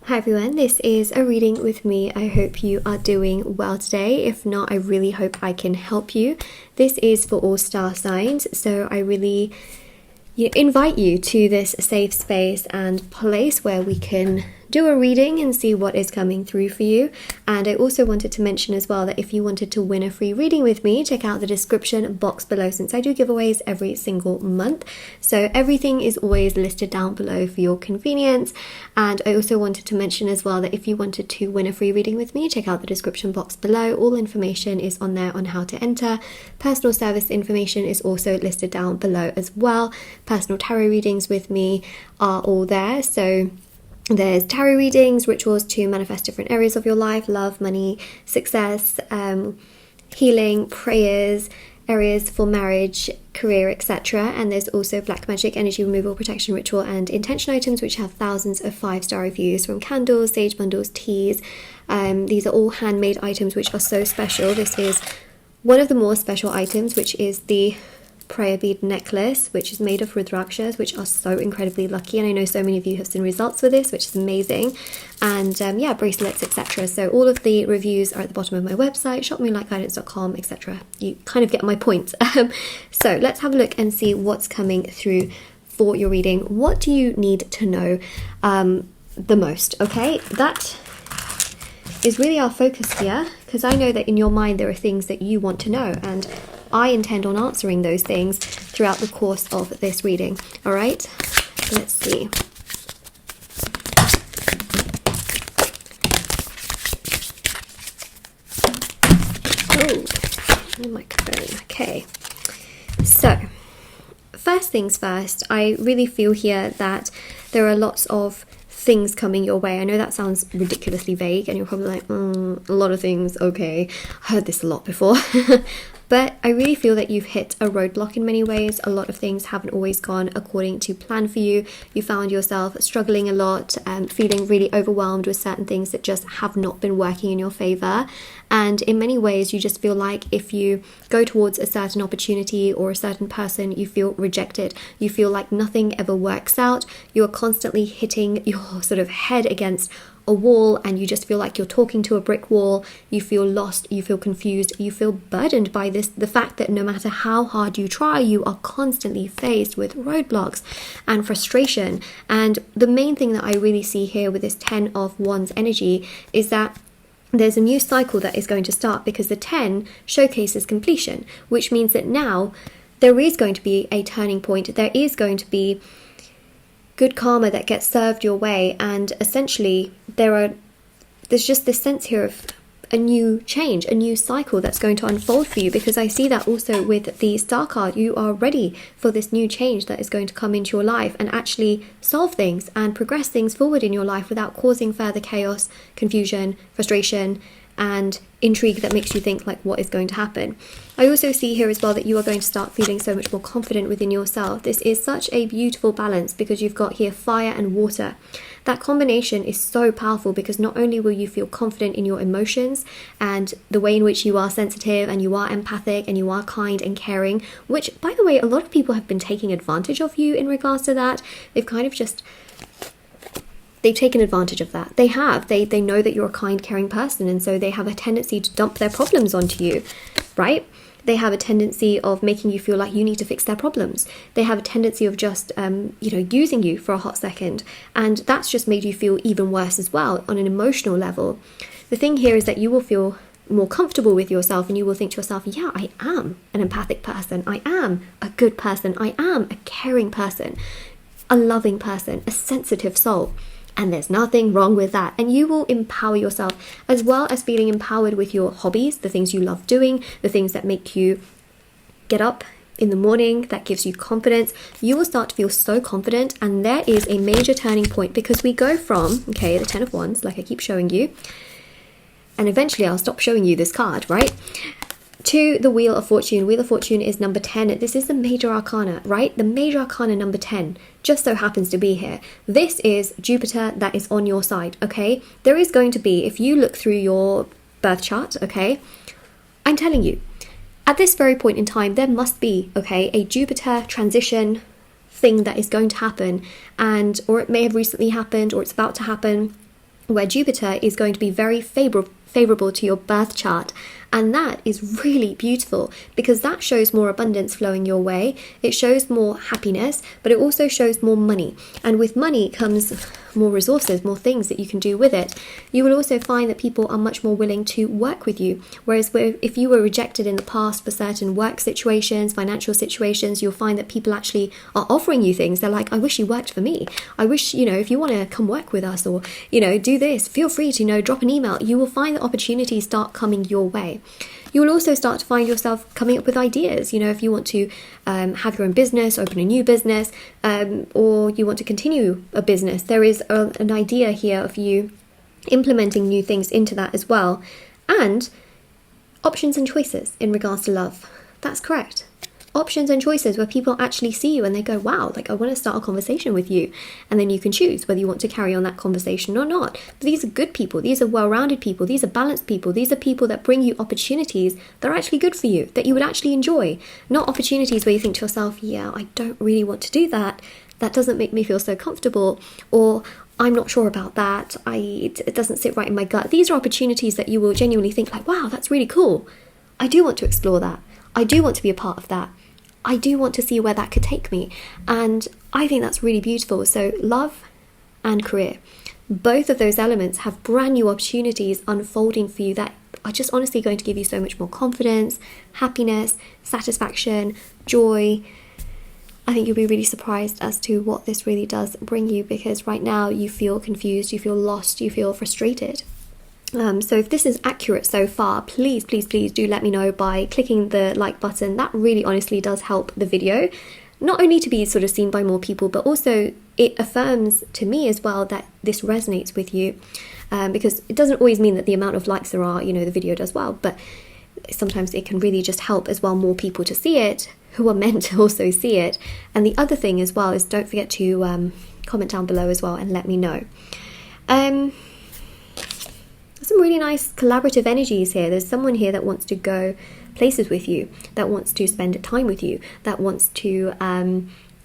Hi everyone, this is a reading with me. I hope you are doing well today. If not, I really hope I can help you. This is for all star signs, so I really invite you to this safe space and place where we can do a reading and see what is coming through for you. And I also wanted to mention as well that if you wanted to win a free reading with me, check out the description box below, since I do giveaways every single month. So everything is always listed down below for your convenience. And I also wanted to mention as well that if you wanted to win a free reading with me, check out the description box below. All information is on there on how to enter. Personal service information is also listed down below as well. Personal tarot readings with me are all there. So there's tarot readings, rituals to manifest different areas of your life, love, money, success, healing, prayers, areas for marriage, career, etc. And there's also black magic, energy removal, protection ritual and intention items, which have thousands of 5-star reviews, from candles, sage bundles, teas. These are all handmade items which are so special. This is one of the more special items, which is the prayer bead necklace, which is made of rudrakshas, which are so incredibly lucky, and I know so many of you have seen results with this, which is amazing. And yeah, bracelets, etc. So all of the reviews are at the bottom of my website, shopmoonlightguidance.com, etc. You kind of get my point. So let's have a look and see what's coming through for your reading. What do you need to know the most? Okay, that is really our focus here, because I know that in your mind there are things that you want to know, and I intend on answering those things throughout the course of this reading. All right, let's see. Oh, microphone. Okay, so first things first, I really feel here that there are lots of things coming your way. I know that sounds ridiculously vague and you're probably like, a lot of things, okay, I heard this a lot before. But I really feel that you've hit a roadblock in many ways. A lot of things haven't always gone according to plan for you. You found yourself struggling a lot and feeling really overwhelmed with certain things that just have not been working in your favor. And in many ways, you just feel like if you go towards a certain opportunity or a certain person, you feel rejected. You feel like nothing ever works out. You are constantly hitting your sort of head against a wall, and you just feel like you're talking to a brick wall. You feel lost, you feel confused, you feel burdened by the fact that no matter how hard you try, you are constantly faced with roadblocks and frustration. And the main thing that I really see here with this 10 of Wands energy is that there's a new cycle that is going to start, because the 10 showcases completion, which means that now there is going to be a turning point. There is going to be good karma that gets served your way, and essentially there's just this sense here of a new change, a new cycle that's going to unfold for you, because I see that also with the Star card. You are ready for this new change that is going to come into your life and actually solve things and progress things forward in your life without causing further chaos, confusion, frustration and intrigue that makes you think like, what is going to happen? I also see here as well that you are going to start feeling so much more confident within yourself. This is such a beautiful balance, because you've got here fire and water. That combination is so powerful, because not only will you feel confident in your emotions and the way in which you are sensitive and you are empathic and you are kind and caring, which, by the way, a lot of people have been taking advantage of you in regards to that. They've kind of just they've taken advantage of that. They have. They know that you're a kind, caring person, and so they have a tendency to dump their problems onto you, right? They have a tendency of making you feel like you need to fix their problems. They have a tendency of just, using you for a hot second. And that's just made you feel even worse as well on an emotional level. The thing here is that you will feel more comfortable with yourself, and you will think to yourself, yeah, I am an empathic person. I am a good person. I am a caring person, a loving person, a sensitive soul. And there's nothing wrong with that. And you will empower yourself, as well as feeling empowered with your hobbies, the things you love doing, the things that make you get up in the morning, that gives you confidence. You will start to feel so confident, and there is a major turning point, because we go from, okay, the 10 of Wands, like I keep showing you, and eventually I'll stop showing you this card, right? To the Wheel of Fortune. Wheel of Fortune is number 10. This is the major arcana, right? The major arcana number 10 just so happens to be here. This is Jupiter that is on your side, okay? There is going to be, if you look through your birth chart, okay, I'm telling you, at this very point in time, there must be, okay, a Jupiter transition thing that is going to happen, or it may have recently happened, or it's about to happen. where Jupiter is going to be very favorable to your birth chart. And that is really beautiful because that shows more abundance flowing your way. It shows more happiness, but it also shows more money. And with money comes more resources, more things that you can do with it. You will also find that people are much more willing to work with you. Whereas if you were rejected in the past for certain work situations, financial situations, you'll find that people actually are offering you things. They're like, I wish you worked for me. I wish, if you want to come work with us or, do this, feel free to, drop an email. You will find that opportunities start coming your way. You will also start to find yourself coming up with ideas. If you want to have your own business, open a new business, or you want to continue a business, there is an idea here of you implementing new things into that as well. And options and choices in regards to love. That's correct. Options and choices where people actually see you and they go, wow, I want to start a conversation with you. And then you can choose whether you want to carry on that conversation or not. But these are good people. These are well-rounded people. These are balanced people. These are people that bring you opportunities that are actually good for you, that you would actually enjoy. Not opportunities where you think to yourself, yeah, I don't really want to do that. That doesn't make me feel so comfortable. Or I'm not sure about that. It doesn't sit right in my gut. These are opportunities that you will genuinely think wow, that's really cool. I do want to explore that. I do want to be a part of that. I do want to see where that could take me. And I think that's really beautiful. So love and career, both of those elements have brand new opportunities unfolding for you that are just honestly going to give you so much more confidence, happiness, satisfaction, joy. I think you'll be really surprised as to what this really does bring you, because right now you feel confused, you feel lost, you feel frustrated. So if this is accurate so far, please do let me know by clicking the like button. That really honestly does help the video, not only to be sort of seen by more people, but also it affirms to me as well that this resonates with you, because it doesn't always mean that the amount of likes there are, the video does well, but sometimes it can really just help as well more people to see it who are meant to also see it. And the other thing as well is don't forget to comment down below as well and let me know. Some really nice collaborative energies here. There's someone here that wants to go places with you, that wants to spend time with you, that wants to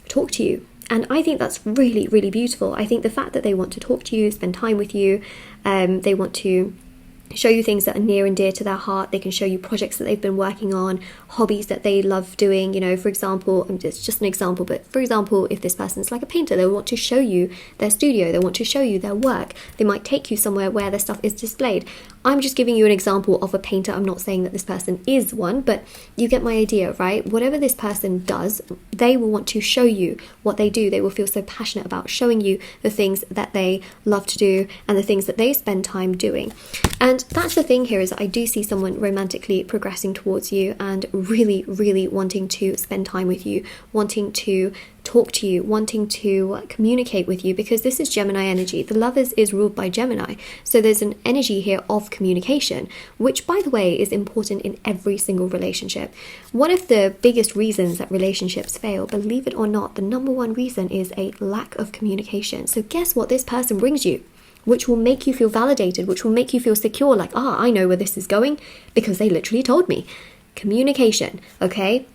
talk to you. And I think that's really, really beautiful. I think the fact that they want to talk to you, spend time with you, they want to show you things that are near and dear to their heart. They can show you projects that they've been working on, hobbies that they love doing. For example, it's just an example, but for example, if this person's like a painter, they want to show you their studio, they want to show you their work. They might take you somewhere where their stuff is displayed. I'm just giving you an example of a painter. I'm not saying that this person is one, but you get my idea, right? Whatever this person does, they will want to show you what they do. They will feel so passionate about showing you the things that they love to do and the things that they spend time doing. And that's the thing here, is I do see someone romantically progressing towards you and really, really wanting to spend time with you, wanting to talk to you, wanting to communicate with you, because this is Gemini energy. The Lovers is ruled by Gemini. So there's an energy here of communication, which, by the way, is important in every single relationship. One of the biggest reasons that relationships fail, believe it or not, the number one reason is a lack of communication. So guess what this person brings you, which will make you feel validated, which will make you feel secure, like, I know where this is going because they literally told me. Communication, okay,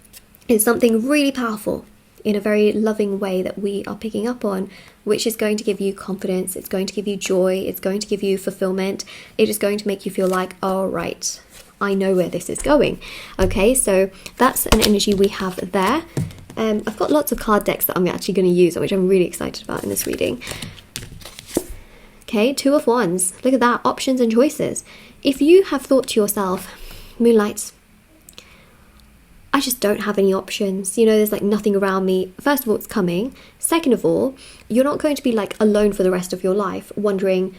is something really powerful in a very loving way that we are picking up on, which is going to give you confidence, it's going to give you joy, it's going to give you fulfillment, it is going to make you feel like, all right, I know where this is going. Okay, so that's an energy we have there. I've got lots of card decks that I'm actually going to use, which I'm really excited about in this reading. Okay, Two of Wands, look at that, options and choices. If you have thought to yourself, Moonlight, I just don't have any options, there's like nothing around me. First of all, it's coming. Second of all, you're not going to be like alone for the rest of your life wondering,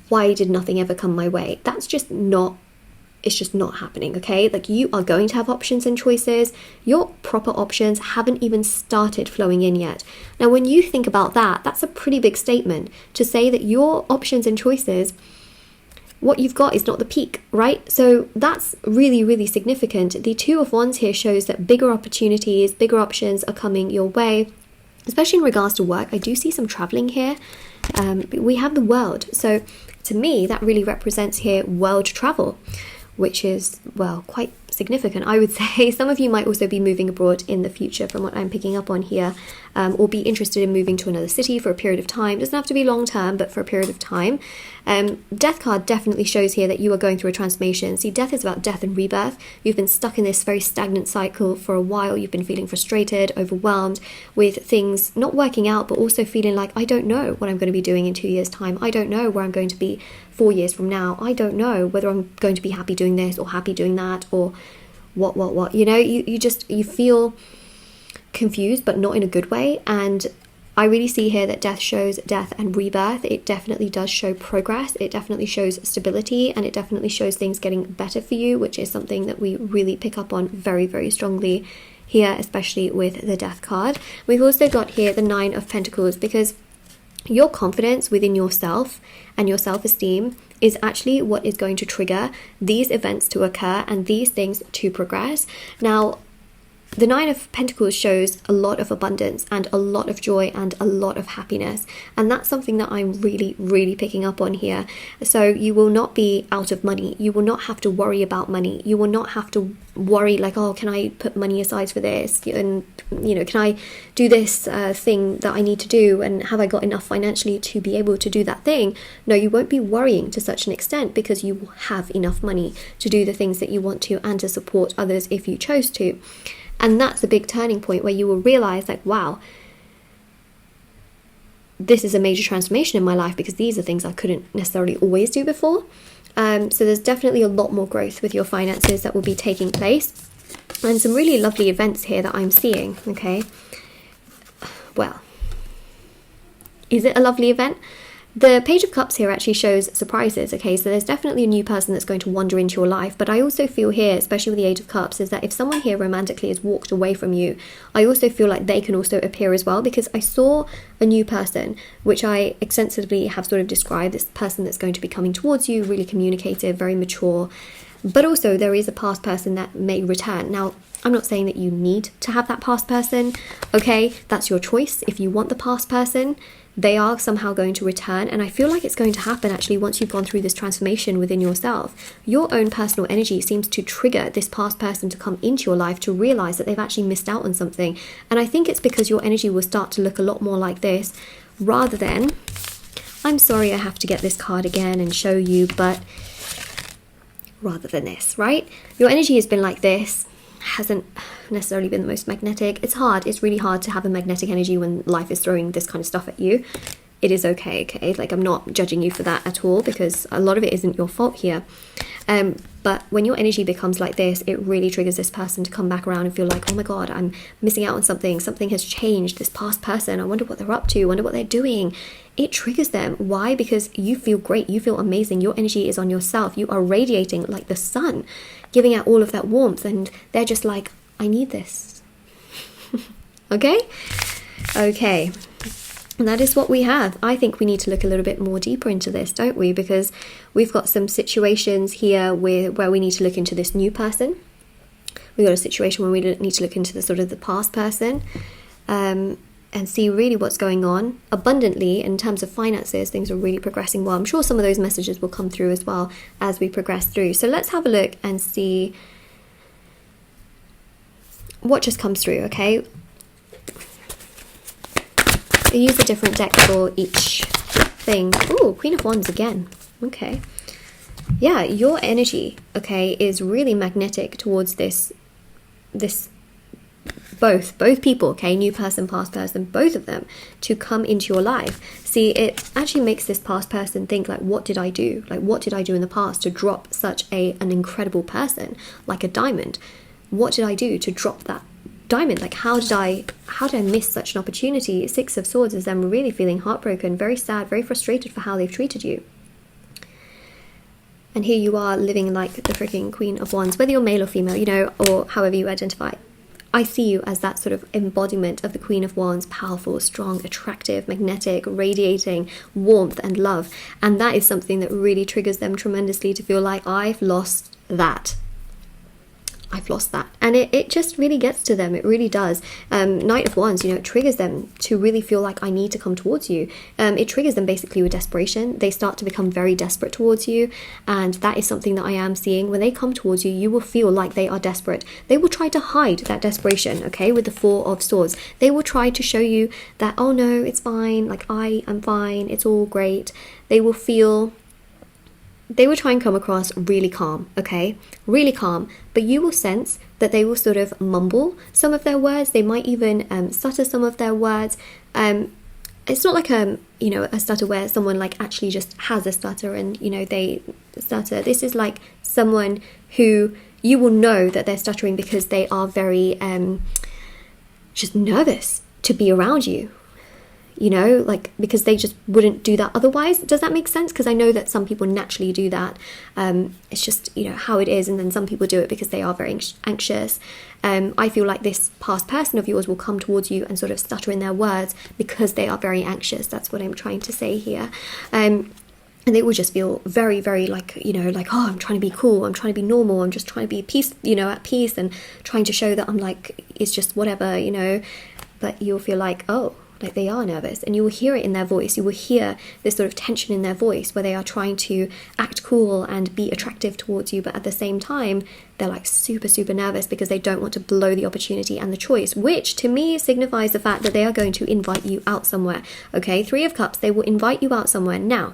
why did nothing ever come my way? It's just not happening, okay? Like, you are going to have options and choices. Your proper options haven't even started flowing in yet. Now, when you think about that, that's a pretty big statement to say that your options and choices, what you've got is not the peak, right? So that's really, really significant. The Two of Wands here shows that bigger opportunities, bigger options are coming your way, especially in regards to work. I do see some traveling here. We have the World. So to me, that really represents here world travel, which is, well, quite significant, I would say. Some of you might also be moving abroad in the future from what I'm picking up on here, or be interested in moving to another city for a period of time. It doesn't have to be long term, but for a period of time. Death card definitely shows here that you are going through a transformation. See, death is about death and rebirth. You've been stuck in this very stagnant cycle for a while. You've been feeling frustrated, overwhelmed with things not working out, but also feeling like, I don't know what I'm going to be doing in 2 years' time. I don't know where I'm going to be 4 years from now. I don't know whether I'm going to be happy doing this or happy doing that, or what. You know, you feel confused, but not in a good way. And I really see here that death shows death and rebirth. It definitely does show progress. It definitely shows stability, and it definitely shows things getting better for you, which is something that we really pick up on very, very strongly here, especially with the death card. We've also got here the 9 of Pentacles, because your confidence within yourself and your self-esteem is actually what is going to trigger these events to occur and these things to progress. Now, the 9 of Pentacles shows a lot of abundance and a lot of joy and a lot of happiness. And that's something that I'm really, really picking up on here. So you will not be out of money. You will not have to worry about money. You will not have to worry like, oh, can I put money aside for this? And, you know, can I do this thing that I need to do? And have I got enough financially to be able to do that thing? No, you won't be worrying to such an extent, because you have enough money to do the things that you want to and to support others if you chose to. And that's a big turning point where you will realize, like, wow, this is a major transformation in my life, because these are things I couldn't necessarily always do before. So there's definitely a lot more growth with your finances that will be taking place, and some really lovely events here that I'm seeing. Okay, well, is it a lovely event? The Page of Cups here actually shows surprises, okay? So there's definitely a new person that's going to wander into your life. But I also feel here, especially with the Eight of Cups, is that if someone here romantically has walked away from you, I also feel like they can also appear as well, because I saw a new person, which I extensively have sort of described, this person that's going to be coming towards you, really communicative, very mature. But also there is a past person that may return. Now, I'm not saying that you need to have that past person, okay? That's your choice. If you want the past person, they are somehow going to return, and I feel like it's going to happen actually once you've gone through this transformation within yourself. Your own personal energy seems to trigger this past person to come into your life, to realize that they've actually missed out on something. And I think it's because your energy will start to look a lot more like this, rather than, I'm sorry I have to get this card again and show you, but rather than this, right? Your energy has been like this, hasn't necessarily been the most magnetic. It's hard, it's really hard to have a magnetic energy when life is throwing this kind of stuff at you. It is okay, like I'm not judging you for that at all, because a lot of it isn't your fault here. But when your energy becomes like this, it really triggers this person to come back around and feel like, oh my god, I'm missing out on something has changed. This past person, I wonder what they're up to, I wonder what they're doing. It triggers them. Why? Because you feel great, you feel amazing, your energy is on yourself, you are radiating like the sun, giving out all of that warmth, and they're just like, I need this. Okay, and that is what we have. I think we need to look a little bit more deeper into this, don't we? Because we've got some situations here where we need to look into this new person. We've got a situation where we need to look into the sort of the past person, and see really what's going on. Abundantly, in terms of finances, things are really progressing well. I'm sure some of those messages will come through as well as we progress through. So let's have a look and see what just comes through, okay? I use a different deck for each thing. Ooh, Queen of Wands again. Okay. Yeah, your energy, okay, is really magnetic towards this both people, okay, new person, past person, both of them, to come into your life. See, it actually makes this past person think, like, what did I do? Like, what did I do in the past to drop such an incredible person, like a diamond? What did I do to drop that diamond? Like, how did I miss such an opportunity? Six of Swords is them really feeling heartbroken, very sad, very frustrated for how they've treated you. And here you are living like the freaking Queen of Wands, whether you're male or female, you know, or however you identify. I see you as that sort of embodiment of the Queen of Wands, powerful, strong, attractive, magnetic, radiating warmth and love. And that is something that really triggers them tremendously to feel like, I've lost that. I've lost that. And it just really gets to them. It really does. Knight of Wands, you know, it triggers them to really feel like I need to come towards you. It triggers them basically with desperation. They start to become very desperate towards you. And that is something that I am seeing. When they come towards you, you will feel like they are desperate. They will try to hide that desperation, okay, with the Four of Swords. They will try to show you that, oh no, it's fine. Like, I am fine. It's all great. They will try and come across really calm, okay? Really calm. But you will sense that they will sort of mumble some of their words. They might even stutter some of their words. It's not like a stutter where someone like actually just has a stutter and, you know, they stutter. This is like someone who you will know that they're stuttering because they are very just nervous to be around you. You know, like, because they just wouldn't do that otherwise. Does that make sense? Because I know that some people naturally do that. It's just, you know, how it is. And then some people do it because they are very anxious. I feel like this past person of yours will come towards you and sort of stutter in their words because they are very anxious. That's what I'm trying to say here. And they will just feel very, very like, you know, like, oh, I'm trying to be cool. I'm trying to be normal. I'm just trying to be at peace and trying to show that I'm like, it's just whatever, you know. But you'll feel like, oh, like they are nervous, and you will hear it in their voice. You will hear this sort of tension in their voice where they are trying to act cool and be attractive towards you, but at the same time they're like super, super nervous because they don't want to blow the opportunity and the choice, which to me signifies the fact that they are going to invite you out somewhere. Okay, Three of Cups, they will invite you out somewhere. Now,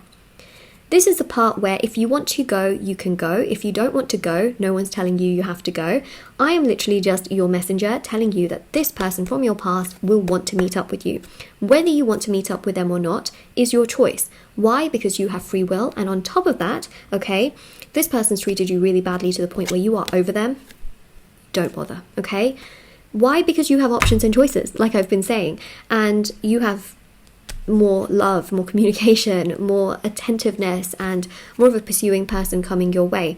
this is the part where if you want to go, you can go. If you don't want to go, no one's telling you you have to go. I am literally just your messenger telling you that this person from your past will want to meet up with you. Whether you want to meet up with them or not is your choice. Why? Because you have free will. And on top of that, okay, this person's treated you really badly to the point where you are over them. Don't bother, okay? Why? Because you have options and choices, like I've been saying. And you have more love, more communication, more attentiveness, and more of a pursuing person coming your way,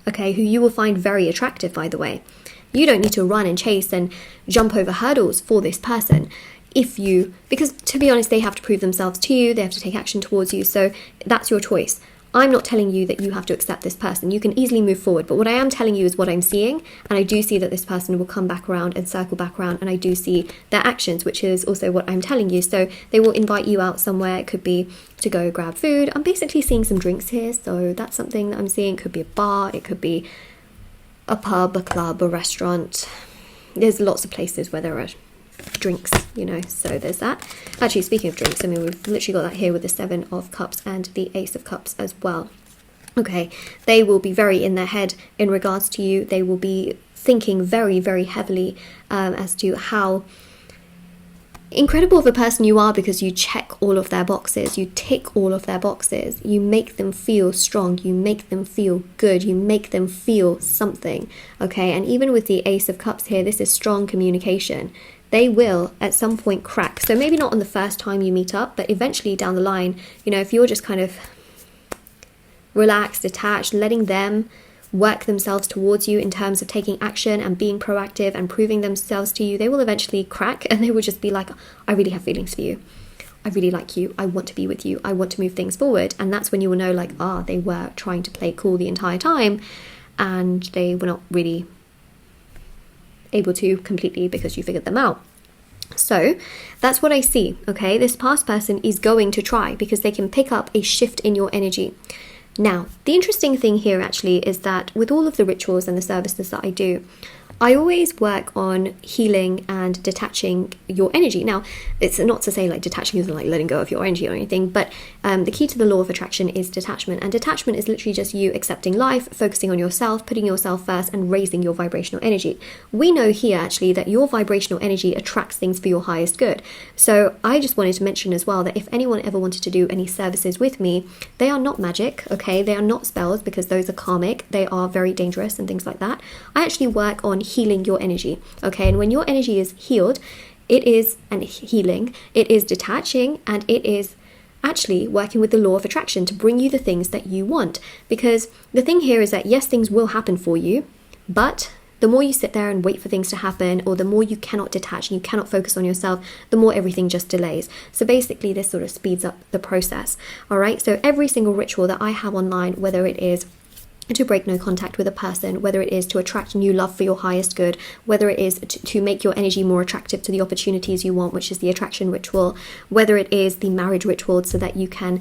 okay, who you will find very attractive, by the way. You don't need to run and chase and jump over hurdles for this person because to be honest, they have to prove themselves to you, they have to take action towards you, so that's your choice. I'm not telling you that you have to accept this person. You can easily move forward. But what I am telling you is what I'm seeing. And I do see that this person will come back around and circle back around. And I do see their actions, which is also what I'm telling you. So they will invite you out somewhere. It could be to go grab food. I'm basically seeing some drinks here. So that's something that I'm seeing. It could be a bar. It could be a pub, a club, a restaurant. There's lots of places where there are drinks, you know, so there's that. Actually, speaking of drinks, I mean, we've literally got that here with the Seven of Cups and the Ace of Cups as well. Okay, they will be very in their head in regards to you. They will be thinking very, very heavily as to how incredible of a person you are, because you check all of their boxes, you tick all of their boxes, you make them feel strong, you make them feel good, you make them feel something, okay? And even with the Ace of Cups here, this is strong communication. They will at some point crack. So maybe not on the first time you meet up, but eventually down the line, you know, if you're just kind of relaxed, detached, letting them work themselves towards you in terms of taking action and being proactive and proving themselves to you, they will eventually crack and they will just be like, I really have feelings for you. I really like you. I want to be with you. I want to move things forward. And that's when you will know, like, they were trying to play cool the entire time and they were not really able to completely because you figured them out. So that's what I see, okay? This past person is going to try because they can pick up a shift in your energy. Now, the interesting thing here actually is that with all of the rituals and the services that I do, I always work on healing and detaching your energy. Now, it's not to say like detaching isn't like letting go of your energy or anything, but the key to the law of attraction is detachment. And detachment is literally just you accepting life, focusing on yourself, putting yourself first, and raising your vibrational energy. We know here actually that your vibrational energy attracts things for your highest good. So I just wanted to mention as well that if anyone ever wanted to do any services with me, they are not magic, okay? They are not spells because those are karmic. They are very dangerous and things like that. I actually work on healing your energy, okay? And when your energy is healed, it is healing, it is detaching, and it is actually working with the law of attraction to bring you the things that you want. Because the thing here is that yes, things will happen for you, but the more you sit there and wait for things to happen, or the more you cannot detach and you cannot focus on yourself, the more everything just delays. So basically this sort of speeds up the process. All right, so every single ritual that I have online, whether it is to break no contact with a person, whether it is to attract new love for your highest good, whether it is to make your energy more attractive to the opportunities you want, which is the attraction ritual, whether it is the marriage ritual so that you can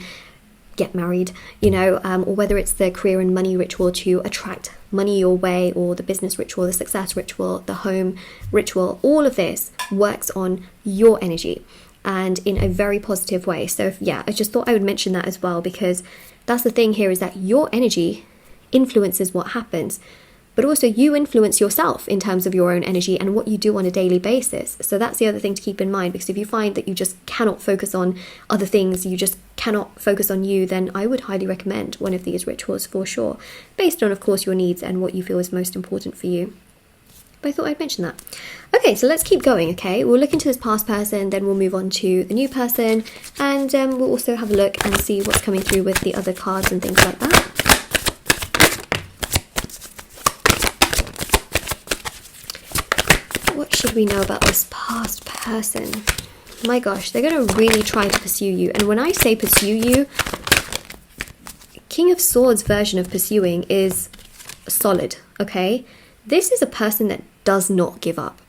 get married, you know, or whether it's the career and money ritual to attract money your way, or the business ritual, the success ritual, the home ritual. All of this works on your energy and in a very positive way. So yeah, I just thought I would mention that as well, because that's the thing here, is that your energy influences what happens, but also you influence yourself in terms of your own energy and what you do on a daily basis. So that's the other thing to keep in mind, because if you find that you just cannot focus on other things, you just cannot focus on you, then I would highly recommend one of these rituals for sure, based on, of course, your needs and what you feel is most important for you. But I thought I'd mention that. Okay, so let's keep going, okay? We'll look into this past person, then we'll move on to the new person, and we'll also have a look and see what's coming through with the other cards and things like that. What should we know about this past person? My gosh, they're going to really try to pursue you. And when I say pursue you, King of Swords version of pursuing is solid, okay? This is a person that does not give up.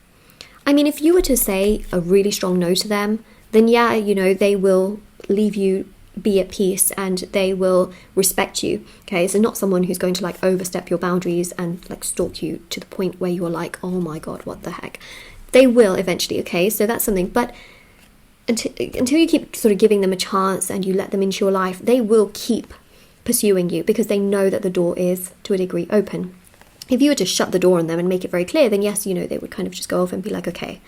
I mean, if you were to say a really strong no to them, then yeah, you know, they will leave you be at peace and they will respect you, okay? So not someone who's going to like overstep your boundaries and like stalk you to the point where you're like, oh my god, what the heck. They will eventually, okay? So that's something. But until you keep sort of giving them a chance and you let them into your life, they will keep pursuing you because they know that the door is to a degree open. If you were to shut the door on them and make it very clear, then yes, you know, they would kind of just go off and be like, okay,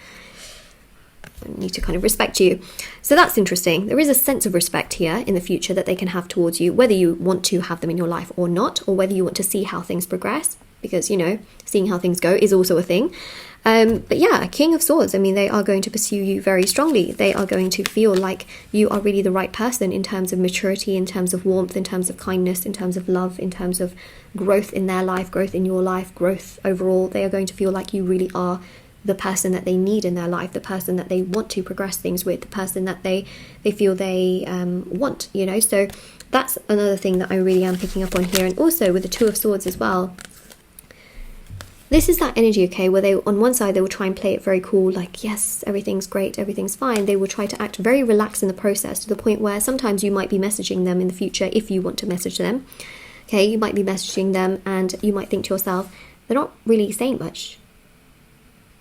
I need to kind of respect you. So that's interesting. There is a sense of respect here in the future that they can have towards you, whether you want to have them in your life or not, or whether you want to see how things progress, because, you know, seeing how things go is also a thing. But yeah, King of Swords, I mean, they are going to pursue you very strongly. They are going to feel like you are really the right person in terms of maturity, in terms of warmth, in terms of kindness, in terms of love, in terms of growth in their life, growth in your life, growth overall. They are going to feel like you really are the person that they need in their life, the person that they want to progress things with, the person that they feel they want, you know. So that's another thing that I really am picking up on here. And also with the Two of Swords as well, this is that energy, okay, where they, on one side, they will try and play it very cool, like, yes, everything's great, everything's fine. They will try to act very relaxed in the process, to the point where sometimes you might be messaging them in the future, if you want to message them, okay, you might be messaging them and you might think to yourself, they're not really saying much.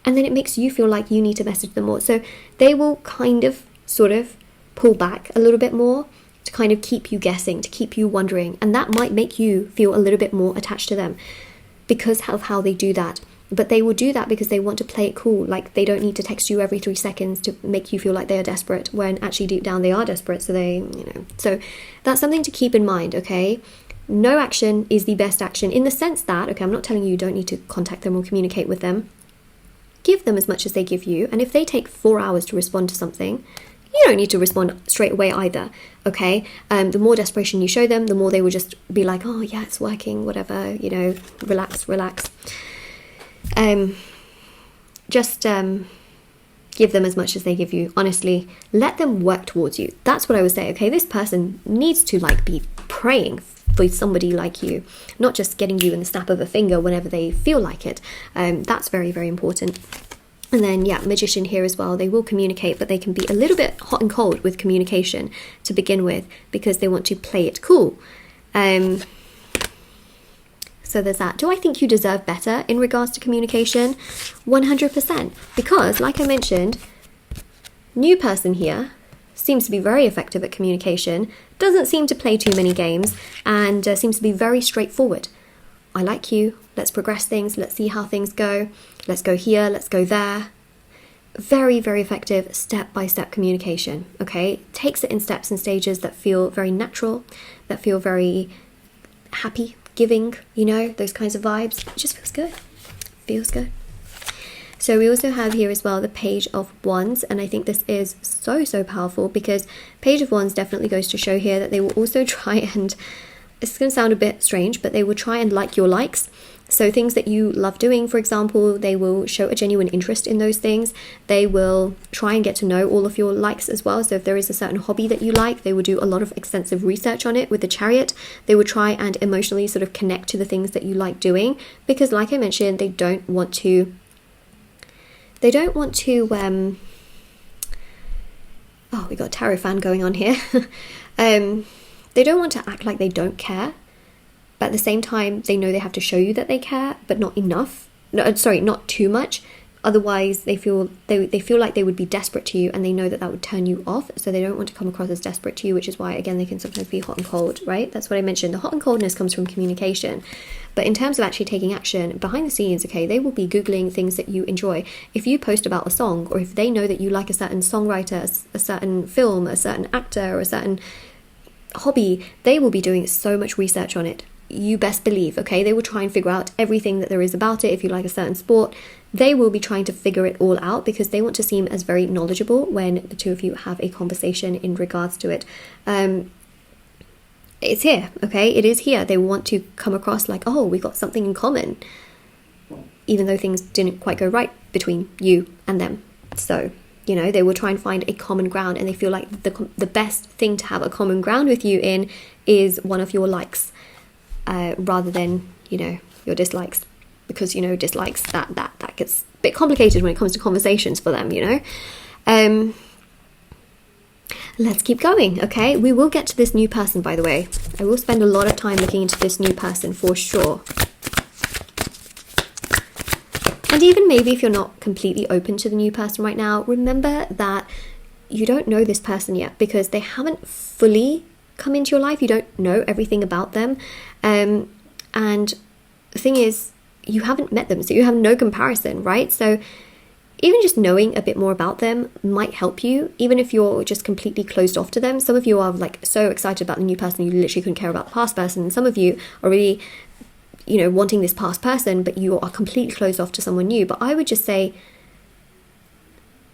And then it makes you feel like you need to message them more. So they will kind of, sort of, pull back a little bit more to kind of keep you guessing, to keep you wondering. And that might make you feel a little bit more attached to them, because of how they do that. But they will do that because they want to play it cool. Like, they don't need to text you every 3 seconds to make you feel like they are desperate, when actually deep down they are desperate. So they, you know, so that's something to keep in mind, okay? No action is the best action, in the sense that, okay, I'm not telling you don't need to contact them or communicate with them. Give them as much as they give you. And if they take 4 hours to respond to something, you don't need to respond straight away either, okay? The more desperation you show them, the more they will just be like, oh yeah, it's working, whatever, you know, relax. Just give them as much as they give you. Honestly, let them work towards you. That's what I would say, okay? This person needs to like be praying for somebody like you, not just getting you in the snap of a finger whenever they feel like it. That's very, very important. And then, yeah, Magician here as well. They will communicate, but they can be a little bit hot and cold with communication to begin with, because they want to play it cool. So there's that. Do I think you deserve better in regards to communication? 100%. Because, like I mentioned, new person here seems to be very effective at communication, doesn't seem to play too many games, and seems to be very straightforward. I like you, let's progress things, let's see how things go, let's go here, let's go there. Very, very effective step-by-step communication, okay? Takes it in steps and stages that feel very natural, that feel very happy, giving, you know, those kinds of vibes. It just feels good, feels good. So we also have here as well the Page of Wands, and I think this is so, so powerful, because Page of Wands definitely goes to show here that they will also try and, it's going to sound a bit strange, but they will try and like your likes. So things that you love doing, for example, they will show a genuine interest in those things. They will try and get to know all of your likes as well. So if there is a certain hobby that you like, they will do a lot of extensive research on it with the Chariot. They will try and emotionally sort of connect to the things that you like doing, because like I mentioned, they don't want to oh, we got a tarot fan going on here. They don't want to act like they don't care. But at the same time, they know they have to show you that they care, but not enough. No, sorry, not too much. Otherwise, they feel like they would be desperate to you, and they know that that would turn you off. So they don't want to come across as desperate to you, which is why, again, they can sometimes be hot and cold, right? That's what I mentioned. The hot and coldness comes from communication. But in terms of actually taking action, behind the scenes, okay, they will be Googling things that you enjoy. If you post about a song, or if they know that you like a certain songwriter, a certain film, a certain actor, or a certain hobby, they will be doing so much research on it. You best believe, okay? They will try and figure out everything that there is about it. If you like a certain sport, they will be trying to figure it all out, because they want to seem as very knowledgeable when the two of you have a conversation in regards to it. It's here, okay? It is here. They want to come across like, oh, we got something in common, even though things didn't quite go right between you and them. So, you know, they will try and find a common ground, and they feel like the best thing to have a common ground with you in is one of your likes. Rather than, you know, your dislikes, because, you know, dislikes, that gets a bit complicated when it comes to conversations for them, you know. Let's keep going, okay? We will get to this new person, by the way. I will spend a lot of time looking into this new person for sure. And even maybe if you're not completely open to the new person right now, remember that you don't know this person yet, because they haven't fully come into your life. You don't know everything about them, and the thing is, you haven't met them, so you have no comparison, right? So even just knowing a bit more about them might help you, even if you're just completely closed off to them. Some of you are like so excited about the new person, you literally couldn't care about the past person, and some of you are really, you know, wanting this past person, but you are completely closed off to someone new. But I would just say,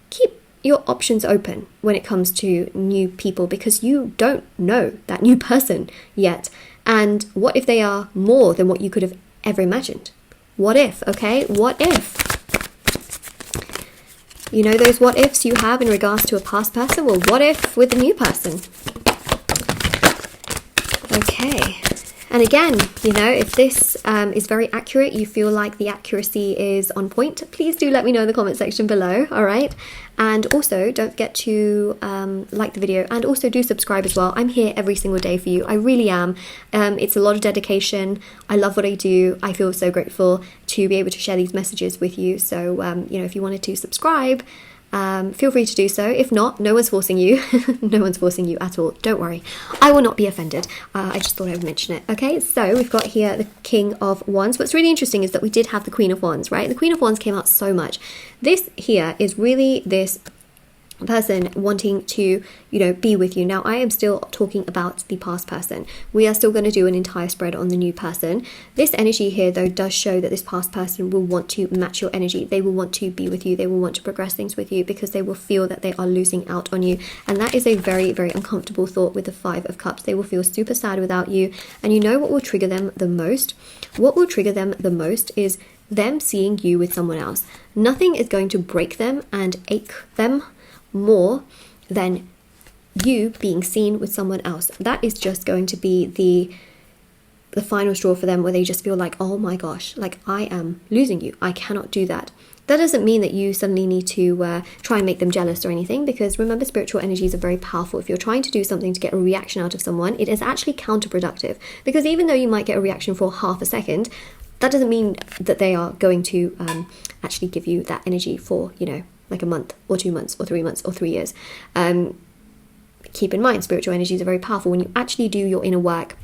keep your options open when it comes to new people, because you don't know that new person yet. And what if they are more than what you could have ever imagined? What if, okay? What if? You know those what ifs you have in regards to a past person? Well, what if with the new person? Okay. And again, you know, if this is very accurate, you feel like the accuracy is on point, please do let me know in the comment section below, all right? And also, don't forget to like the video, and also do subscribe as well. I'm here every single day for you. I really am. It's a lot of dedication. I love what I do. I feel so grateful to be able to share these messages with you. So, you know, if you wanted to subscribe, feel free to do so. If not, no one's forcing you. No one's forcing you at all. Don't worry. I will not be offended. I just thought I would mention it. Okay, so we've got here the King of Wands. What's really interesting is that we did have the Queen of Wands, right? The Queen of Wands came out so much. This here is really this person wanting to, you know, be with you. Now, I am still talking about the past person. We are still going to do an entire spread on the new person. This energy here, though, does show that this past person will want to match your energy. They will want to be with you. They will want to progress things with you, because they will feel that they are losing out on you. And that is a very, very uncomfortable thought with the Five of Cups. They will feel super sad without you. And you know what will trigger them the most? What will trigger them the most is them seeing you with someone else. Nothing is going to break them and ache them more than you being seen with someone else. That is just going to be the final straw for them, where they just feel like, oh my gosh, like I am losing you. I cannot do that. That doesn't mean that you suddenly need to try and make them jealous or anything, because remember, spiritual energies are very powerful. If you're trying to do something to get a reaction out of someone, it is actually counterproductive, because even though you might get a reaction for half a second, that doesn't mean that they are going to actually give you that energy for, you know, like a month or 2 months or 3 months or 3 years. Keep in mind, spiritual energies are very powerful. When you actually do your inner work,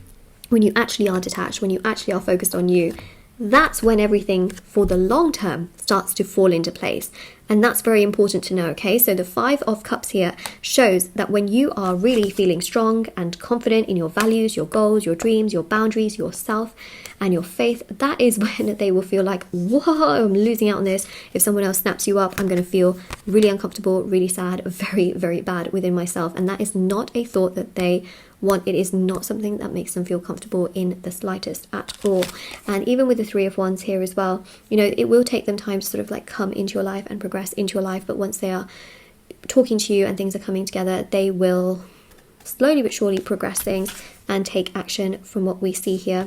when you actually are detached, when you actually are focused on you, that's when everything for the long term starts to fall into place. And that's very important to know, okay? So the Five of Cups here shows that when you are really feeling strong and confident in your values, your goals, your dreams, your boundaries, yourself, and your faith, that is when they will feel like, whoa, I'm losing out on this. If someone else snaps you up, I'm going to feel really uncomfortable, really sad, very, very bad within myself. And that is not a thought that they it is not something that makes them feel comfortable in the slightest at all. And even with the Three of Wands here as well, you know, it will take them time to sort of like come into your life and progress into your life, but once they are talking to you and things are coming together, they will slowly but surely progress things and take action from what we see here,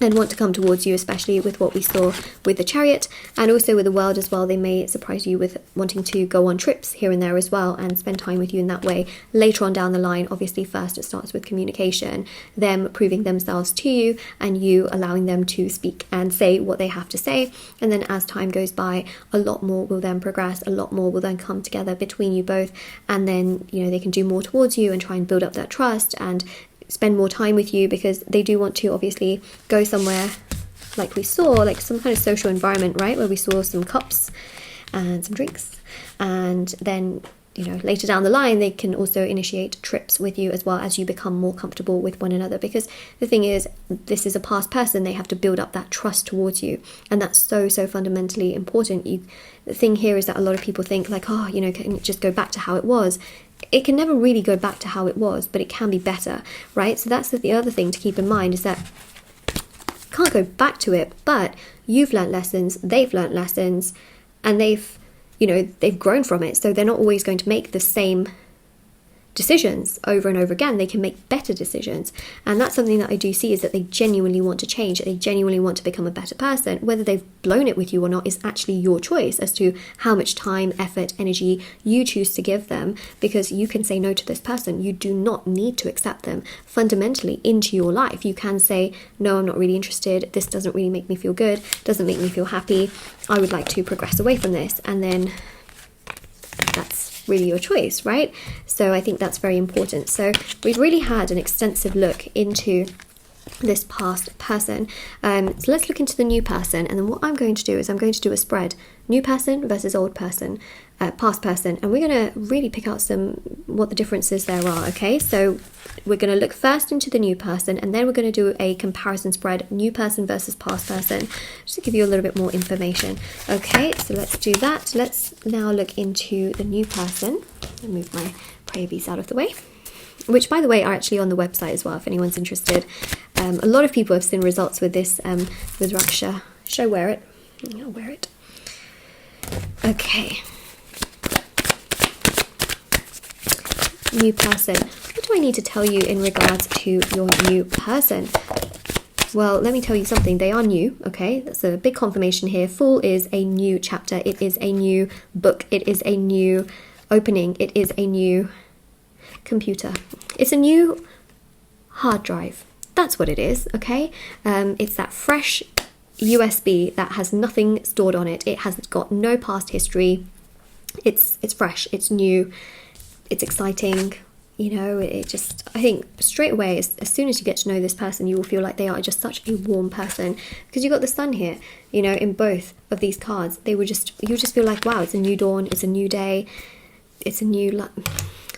and want to come towards you, especially with what we saw with the Chariot and also with the World as well. They may surprise you with wanting to go on trips here and there as well and spend time with you in that way later on down the line. Obviously, first it starts with communication, them proving themselves to you and you allowing them to speak and say what they have to say. And then as time goes by, a lot more will then progress, a lot more will then come together between you both. And then, you know, they can do more towards you and try and build up that trust and spend more time with you, because they do want to obviously go somewhere like we saw, like some kind of social environment, right, where we saw some cups and some drinks, and then, you know, later down the line they can also initiate trips with you as well as you become more comfortable with one another. Because the thing is, this is a past person, they have to build up that trust towards you, and that's so fundamentally important. The thing here is that a lot of people think like, oh, you know, can it just go back to how it was? It can never really go back to how it was, but it can be better, right? So that's the other thing to keep in mind, is that you can't go back to it, but you've learnt lessons, they've learnt lessons, and they've grown from it. So they're not always going to make the same decisions over and over again. They can make better decisions, and that's something that I do see, is that they genuinely want to change, they genuinely want to become a better person. Whether they've blown it with you or not is actually your choice as to how much time, effort, energy you choose to give them, because you can say no to this person. You do not need to accept them fundamentally into your life. You can say, no, I'm not really interested, this doesn't really make me feel good, doesn't make me feel happy, I would like to progress away from this, and then that's really your choice, right? So I think that's very important. So we've really had an extensive look into this past person. So let's look into the new person, and then what I'm going to do is I'm going to do a spread, new person versus old person, past person, and we're going to really pick out what the differences there are. Okay, so we're going to look first into the new person, and then we're going to do a comparison spread, new person versus past person, just to give you a little bit more information. Okay, so let's do that. Let's now look into the new person. I'll move my prayer beads out of the way, which by the way are actually on the website as well if anyone's interested. A lot of people have seen results with this, with Raksha. Should I wear it? I'll wear it. Okay. New person. What do I need to tell you in regards to your new person? Well, let me tell you something. They are new, okay? That's a big confirmation here. Full is a new chapter. It is a new book. It is a new opening. It is a new computer. It's a new hard drive. That's what it is, okay? It's that fresh USB that has nothing stored on it. It has got no past history. It's fresh. It's new. It's exciting. You know, it just, I think straight away, as soon as you get to know this person, you will feel like they are just such a warm person, because you've got the sun here, you know, in both of these cards. You just feel like, wow, it's a new dawn, it's a new day, it's a new,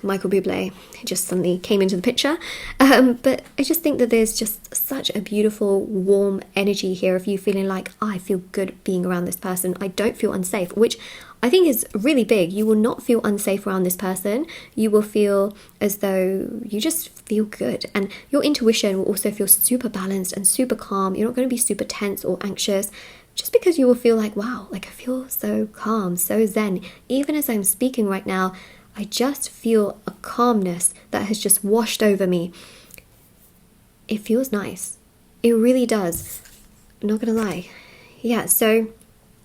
Michael Bublé just suddenly came into the picture. But I just think that there's just such a beautiful, warm energy here of you feeling like, oh, I feel good being around this person. I don't feel unsafe, which I think is really big. You will not feel unsafe around this person. You will feel as though you just feel good. And your intuition will also feel super balanced and super calm. You're not going to be super tense or anxious, just because you will feel like, wow, like I feel so calm, so zen. Even as I'm speaking right now, I just feel a calmness that has just washed over me. It feels nice. It really does. I'm not gonna lie. Yeah, so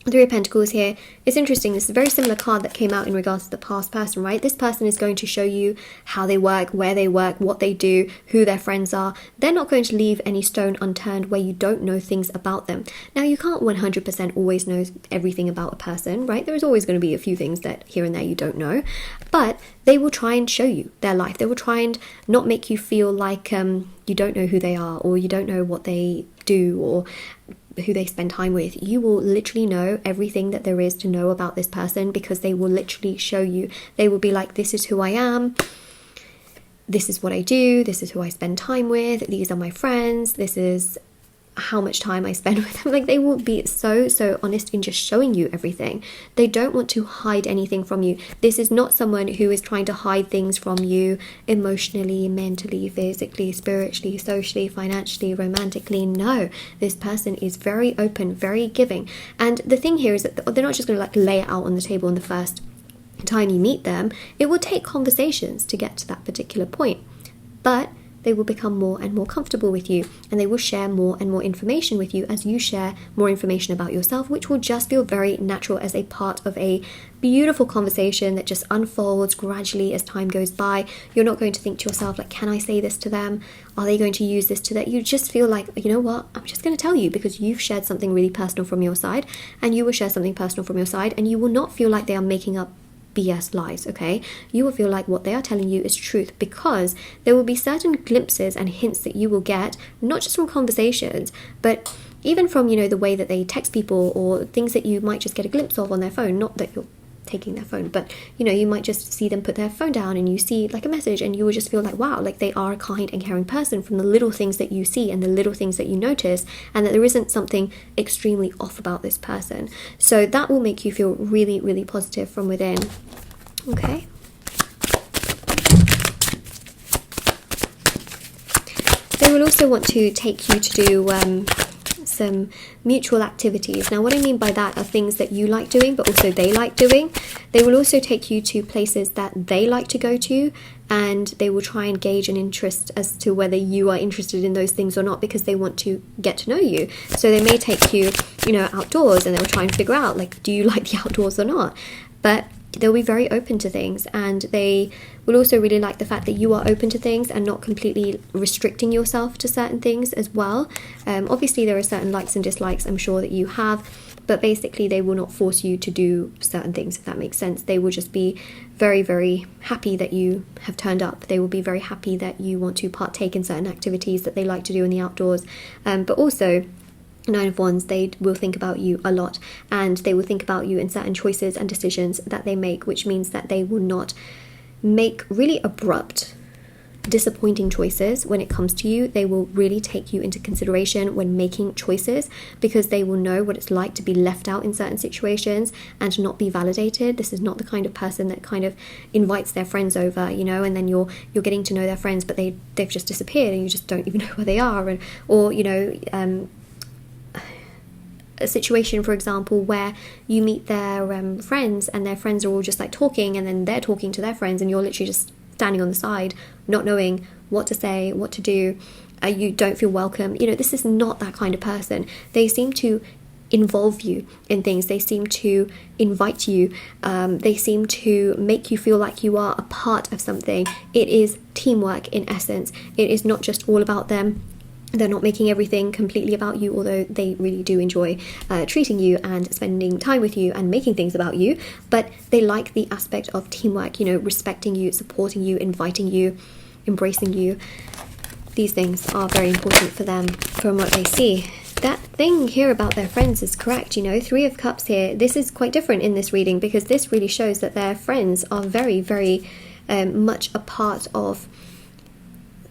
Three of Pentacles here. It's interesting. This is a very similar card that came out in regards to the past person, right? This person is going to show you how they work, where they work, what they do, who their friends are. They're not going to leave any stone unturned where you don't know things about them. Now, you can't 100% always know everything about a person, right? There is always going to be a few things that here and there you don't know, but they will try and show you their life. They will try and not make you feel like you don't know who they are, or you don't know what they do, or who they spend time with. You will literally know everything that there is to know about this person, because they will literally show you. They will be like, this is who I am, this is what I do, this is who I spend time with, these are my friends, this is how much time I spend with them. Like, they will be so honest in just showing you everything. They don't want to hide anything from you. This is not someone who is trying to hide things from you emotionally, mentally, physically, spiritually, socially, financially, romantically. No, this person is very open, very giving. And the thing here is that they're not just going to like lay it out on the table in the first time you meet them. It will take conversations to get to that particular point, but they will become more and more comfortable with you, and they will share more and more information with you as you share more information about yourself, which will just feel very natural as a part of a beautiful conversation that just unfolds gradually as time goes by. You're not going to think to yourself like, can I say this to them? Are they going to use this to that? You just feel like, you know what, I'm just going to tell you, because you've shared something really personal from your side, and you will share something personal from your side, and you will not feel like they are making up BS lies, okay? You will feel like what they are telling you is truth, because there will be certain glimpses and hints that you will get, not just from conversations, but even from, you know, the way that they text people, or things that you might just get a glimpse of on their phone. Not that you're taking their phone, but you know, you might just see them put their phone down and you see like a message, and you will just feel like, wow, like they are a kind and caring person from the little things that you see and the little things that you notice, and that there isn't something extremely off about this person. So that will make you feel really, really positive from within. Okay. They will also want to take you to do some mutual activities. Now, what I mean by that are things that you like doing, but also they like doing. They will also take you to places that they like to go to, and they will try and gauge an interest as to whether you are interested in those things or not, because they want to get to know you. So they may take you, you know, outdoors, and they'll try and figure out, like, do you like the outdoors or not? But they'll be very open to things, and they will also really like the fact that you are open to things and not completely restricting yourself to certain things as well. Obviously there are certain likes and dislikes, I'm sure, that you have, but basically they will not force you to do certain things, if that makes sense. They will just be very, very happy that you have turned up. They will be very happy that you want to partake in certain activities that they like to do in the outdoors. But also, Nine of Wands, they will think about you a lot, and they will think about you in certain choices and decisions that they make, which means that they will not make really abrupt, disappointing choices when it comes to you. They will really take you into consideration when making choices, because they will know what it's like to be left out in certain situations and not be validated. This is not the kind of person that kind of invites their friends over, you know, and then you're getting to know their friends, but they've just disappeared and you just don't even know where they are. And or, you know, a situation, for example, where you meet their friends, and their friends are all just like talking, and then they're talking to their friends, and you're literally just standing on the side, not knowing what to say, what to do. You don't feel welcome. You know, this is not that kind of person. They seem to involve you in things. They seem to invite you. They seem to make you feel like you are a part of something. It is teamwork in essence. It is not just all about them. They're not making everything completely about you, although they really do enjoy treating you and spending time with you and making things about you. But they like the aspect of teamwork, you know, respecting you, supporting you, inviting you, embracing you. These things are very important for them from what they see. That thing here about their friends is correct, you know, Three of Cups here. This is quite different in this reading, because this really shows that their friends are very, very much a part of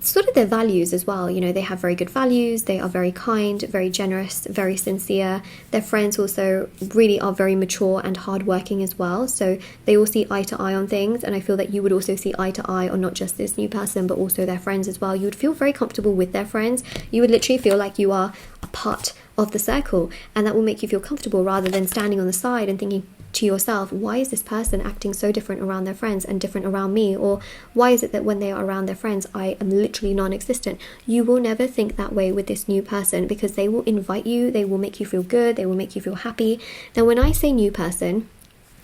sort of their values as well. You know, they have very good values. They are very kind, very generous, very sincere. Their friends also really are very mature and hardworking as well. So they all see eye to eye on things, and I feel that you would also see eye to eye on not just this new person, but also their friends as well. You would feel very comfortable with their friends. You would literally feel like you are a part of the circle, and that will make you feel comfortable, rather than standing on the side and thinking to yourself, why is this person acting so different around their friends and different around me? Or why is it that when they are around their friends I am literally non-existent? You will never think that way with this new person, because they will invite you, they will make you feel good, they will make you feel happy. Now, when I say new person,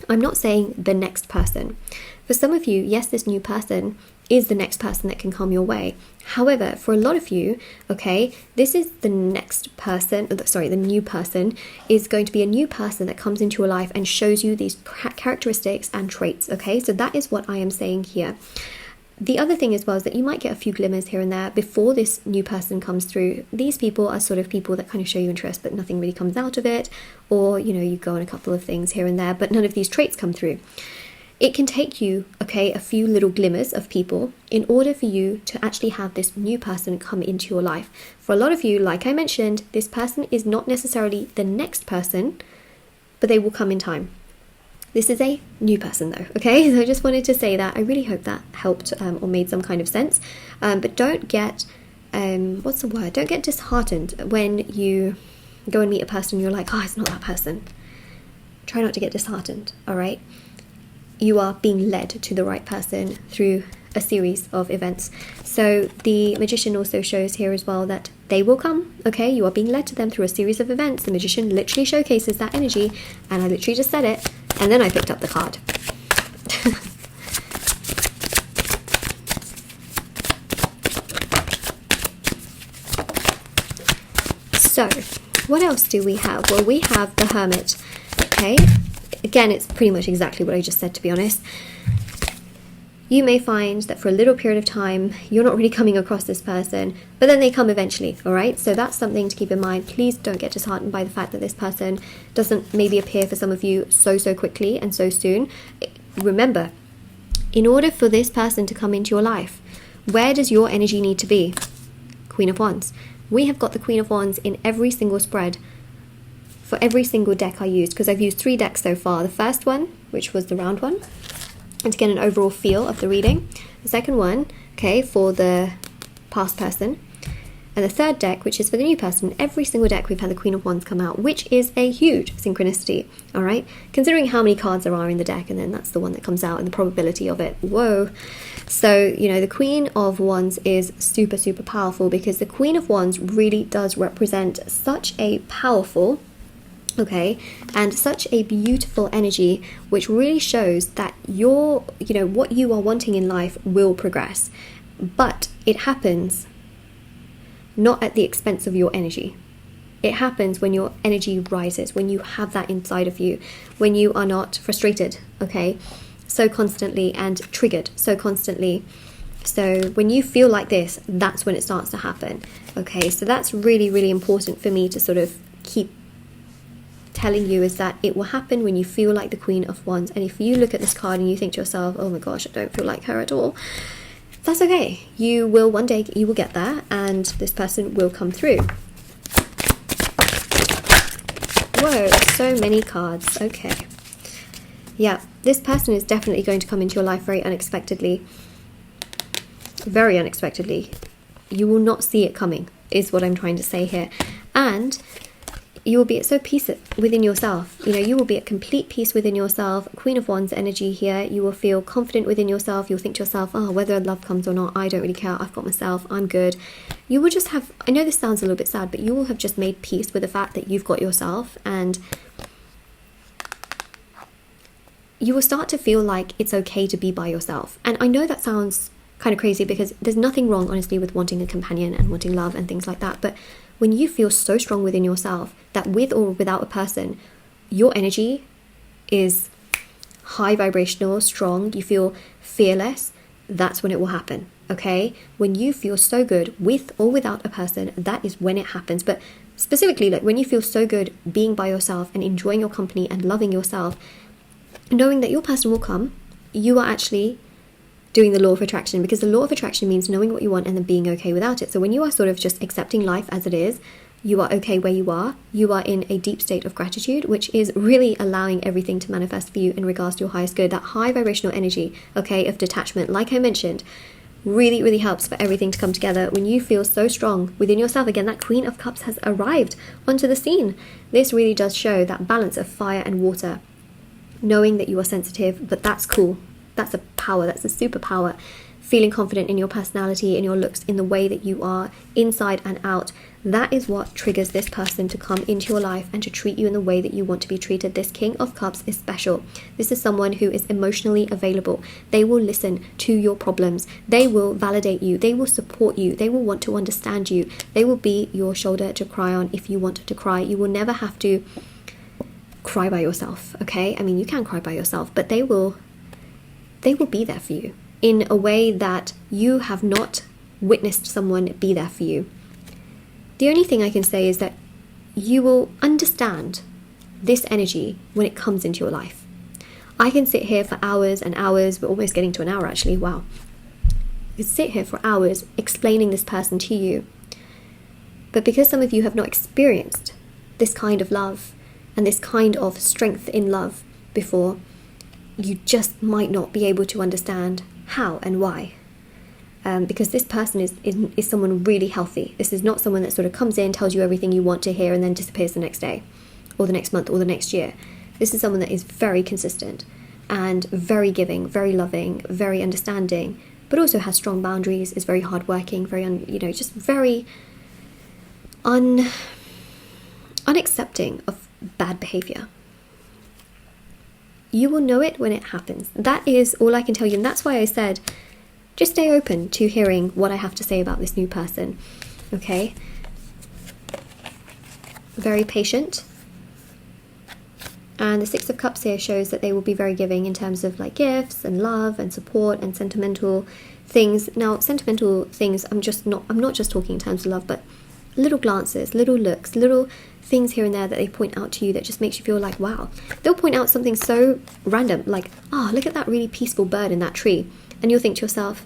I'm not saying the next person. For some of you, yes, this new person is the next person that can come your way. However, for a lot of you, okay, this is the next person, the new person is going to be a new person that comes into your life and shows you these characteristics and traits, okay? So that is what I am saying here. The other thing as well is that you might get a few glimmers here and there before this new person comes through. These people are sort of people that kind of show you interest, but nothing really comes out of it. Or, you know, you go on a couple of things here and there, but none of these traits come through. it can take you, okay, a few little glimmers of people in order for you to actually have this new person come into your life. For a lot of you, like I mentioned, this person is not necessarily the next person, but they will come in time. This is a new person though, okay? So I just wanted to say that. I really hope that helped or made some kind of sense. But don't get, what's the word? Don't get disheartened when you go and meet a person and you're like, oh, it's not that person. Try not to get disheartened, all right? You are being led to the right person through a series of events. So the Magician also shows here as well that they will come, okay? You are being led to them through a series of events. The Magician literally showcases that energy, and I literally just said it, and then I picked up the card. So, what else do we have? Well, we have the Hermit, okay? Again, it's pretty much exactly what I just said, to be honest. You may find that for a little period of time, you're not really coming across this person, but then they come eventually, all right? So that's something to keep in mind. Please don't get disheartened by the fact that this person doesn't maybe appear for some of you so quickly and so soon. Remember, in order for this person to come into your life, where does your energy need to be? Queen of Wands. We have got the Queen of Wands in every single spread for every single deck I used, because I've used 3 decks so far. The first one, which was the round one, and to get an overall feel of the reading. The second one, okay, for the past person. And the third deck, which is for the new person. Every single deck we've had the Queen of Wands come out, which is a huge synchronicity, all right? Considering how many cards there are in the deck, and then that's the one that comes out and the probability of it. Whoa. So, you know, the Queen of Wands is super powerful, because the Queen of Wands really does represent such a powerful, okay, and such a beautiful energy, which really shows that your, you know, what you are wanting in life will progress, but it happens not at the expense of your energy. It happens when your energy rises, when you have that inside of you, when you are not frustrated, okay, so constantly, and triggered so constantly. So when you feel like this, that's when it starts to happen, okay? So that's really important for me to sort of keep telling you, is that it will happen when you feel like the Queen of Wands. And if you look at this card and you think to yourself, oh my gosh, I don't feel like her at all, that's okay. You will, one day you will get there, and this person will come through. Whoa, so many cards. Okay. Yeah, this person is definitely going to come into your life very unexpectedly. Very unexpectedly. You will not see it coming, is what I'm trying to say here. And you will be at so peace within yourself. You know, you will be at complete peace within yourself. Queen of Wands energy here. You will feel confident within yourself. You'll think to yourself, oh, whether love comes or not, I don't really care. I've got myself. I'm good. You will just have, I know this sounds a little bit sad, but you will have just made peace with the fact that you've got yourself, and you will start to feel like it's okay to be by yourself. And I know that sounds kind of crazy, because there's nothing wrong, honestly, with wanting a companion and wanting love and things like that. But when you feel so strong within yourself that with or without a person, your energy is high vibrational, strong, you feel fearless, that's when it will happen, okay? When you feel so good with or without a person, that is when it happens. But specifically, like when you feel so good being by yourself and enjoying your company and loving yourself, knowing that your person will come, you are actually doing the law of attraction, because the law of attraction means knowing what you want and then being okay without it. So when you are sort of just accepting life as it is, you are okay where you are in a deep state of gratitude, which is really allowing everything to manifest for you in regards to your highest good. That high vibrational energy, okay, of detachment, like I mentioned, really helps for everything to come together. When you feel so strong within yourself, again, that Queen of Cups has arrived onto the scene. This really does show that balance of fire and water, knowing that you are sensitive, but that's cool. That's a power, that's a superpower. Feeling confident in your personality, in your looks, in the way that you are inside and out. That is what triggers this person to come into your life and to treat you in the way that you want to be treated. This King of Cups is special. This is someone who is emotionally available. They will listen to your problems. They will validate you. They will support you. They will want to understand you. They will be your shoulder to cry on if you want to cry. You will never have to cry by yourself, okay? I mean, you can cry by yourself, but they will be there for you in a way that you have not witnessed someone be there for you. The only thing I can say is that you will understand this energy when it comes into your life. I can sit here for hours and hours. We're almost getting to an hour actually. Wow. I could sit here for hours explaining this person to you. But because some of you have not experienced this kind of love and this kind of strength in love before, you just might not be able to understand how and why. Because this person is someone really healthy. This is not someone that sort of comes in, tells you everything you want to hear, and then disappears the next day, or the next month, or the next year. This is someone that is very consistent and very giving, very loving, very understanding, but also has strong boundaries, is very hardworking, very, just very unaccepting of bad behavior. You will know it when it happens. That is all I can tell you, and that's why I said just stay open to hearing what I have to say about this new person. Okay? Very patient. And the Six of Cups here shows that they will be very giving in terms of like gifts and love and support and sentimental things. Now, sentimental things, I'm not just talking in terms of love, but little glances, little looks, little things here and there that they point out to you that just makes you feel like, wow. They'll point out something so random, like, oh, look at that really peaceful bird in that tree. And you'll think to yourself,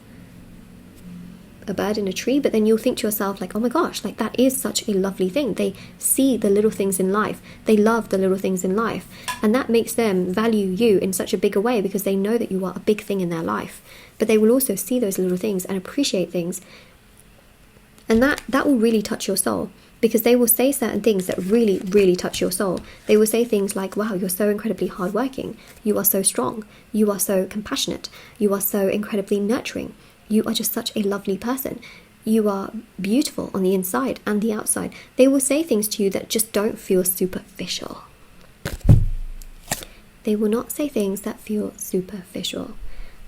a bird in a tree? But then you'll think to yourself, like, oh my gosh, like that is such a lovely thing. They see the little things in life. They love the little things in life. And that makes them value you in such a bigger way because they know that you are a big thing in their life. But they will also see those little things and appreciate things. And that will really touch your soul, because they will say certain things that really, really touch your soul. They will say things like, wow, you're so incredibly hardworking. You are so strong. You are so compassionate. You are so incredibly nurturing. You are just such a lovely person. You are beautiful on the inside and the outside. They will say things to you that just don't feel superficial. They will not say things that feel superficial.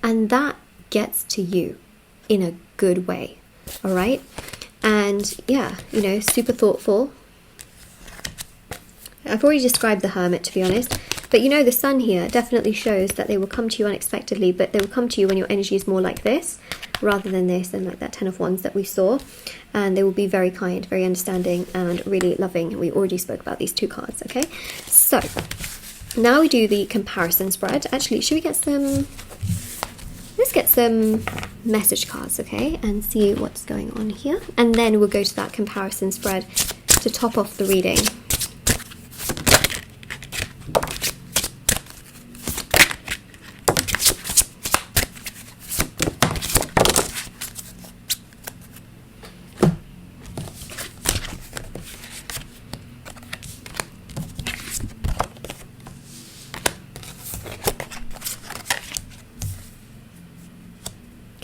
And that gets to you in a good way. All right? And yeah, super thoughtful. I've already described the Hermit, to be honest. But the Sun here definitely shows that they will come to you unexpectedly, but they will come to you when your energy is more like this, rather than this, and like that Ten of Wands that we saw. And they will be very kind, very understanding, and really loving. We already spoke about these two cards, okay? So, now we do the comparison spread. Actually, should we get some... Let's get some message cards, okay, and see what's going on here. And then we'll go to that comparison spread to top off the reading.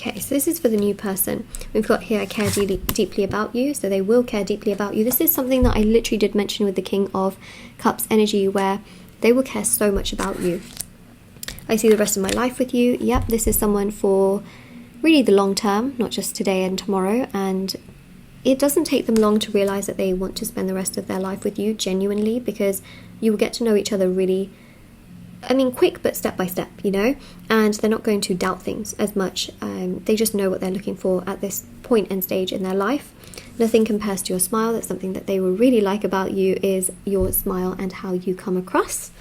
Okay, so this is for the new person. We've got here, care deeply about you, so they will care deeply about you. This is something that I literally did mention with the King of Cups energy, where they will care so much about you. I see the rest of my life with you. Yep, this is someone for really the long term, not just today and tomorrow. And it doesn't take them long to realize that they want to spend the rest of their life with you genuinely, because you will get to know each other really, quick, but step by step, and they're not going to doubt things as much. They just know what they're looking for at this point and stage in their life. Nothing compares to your smile. That's something that they will really like about you, is your smile and how you come across.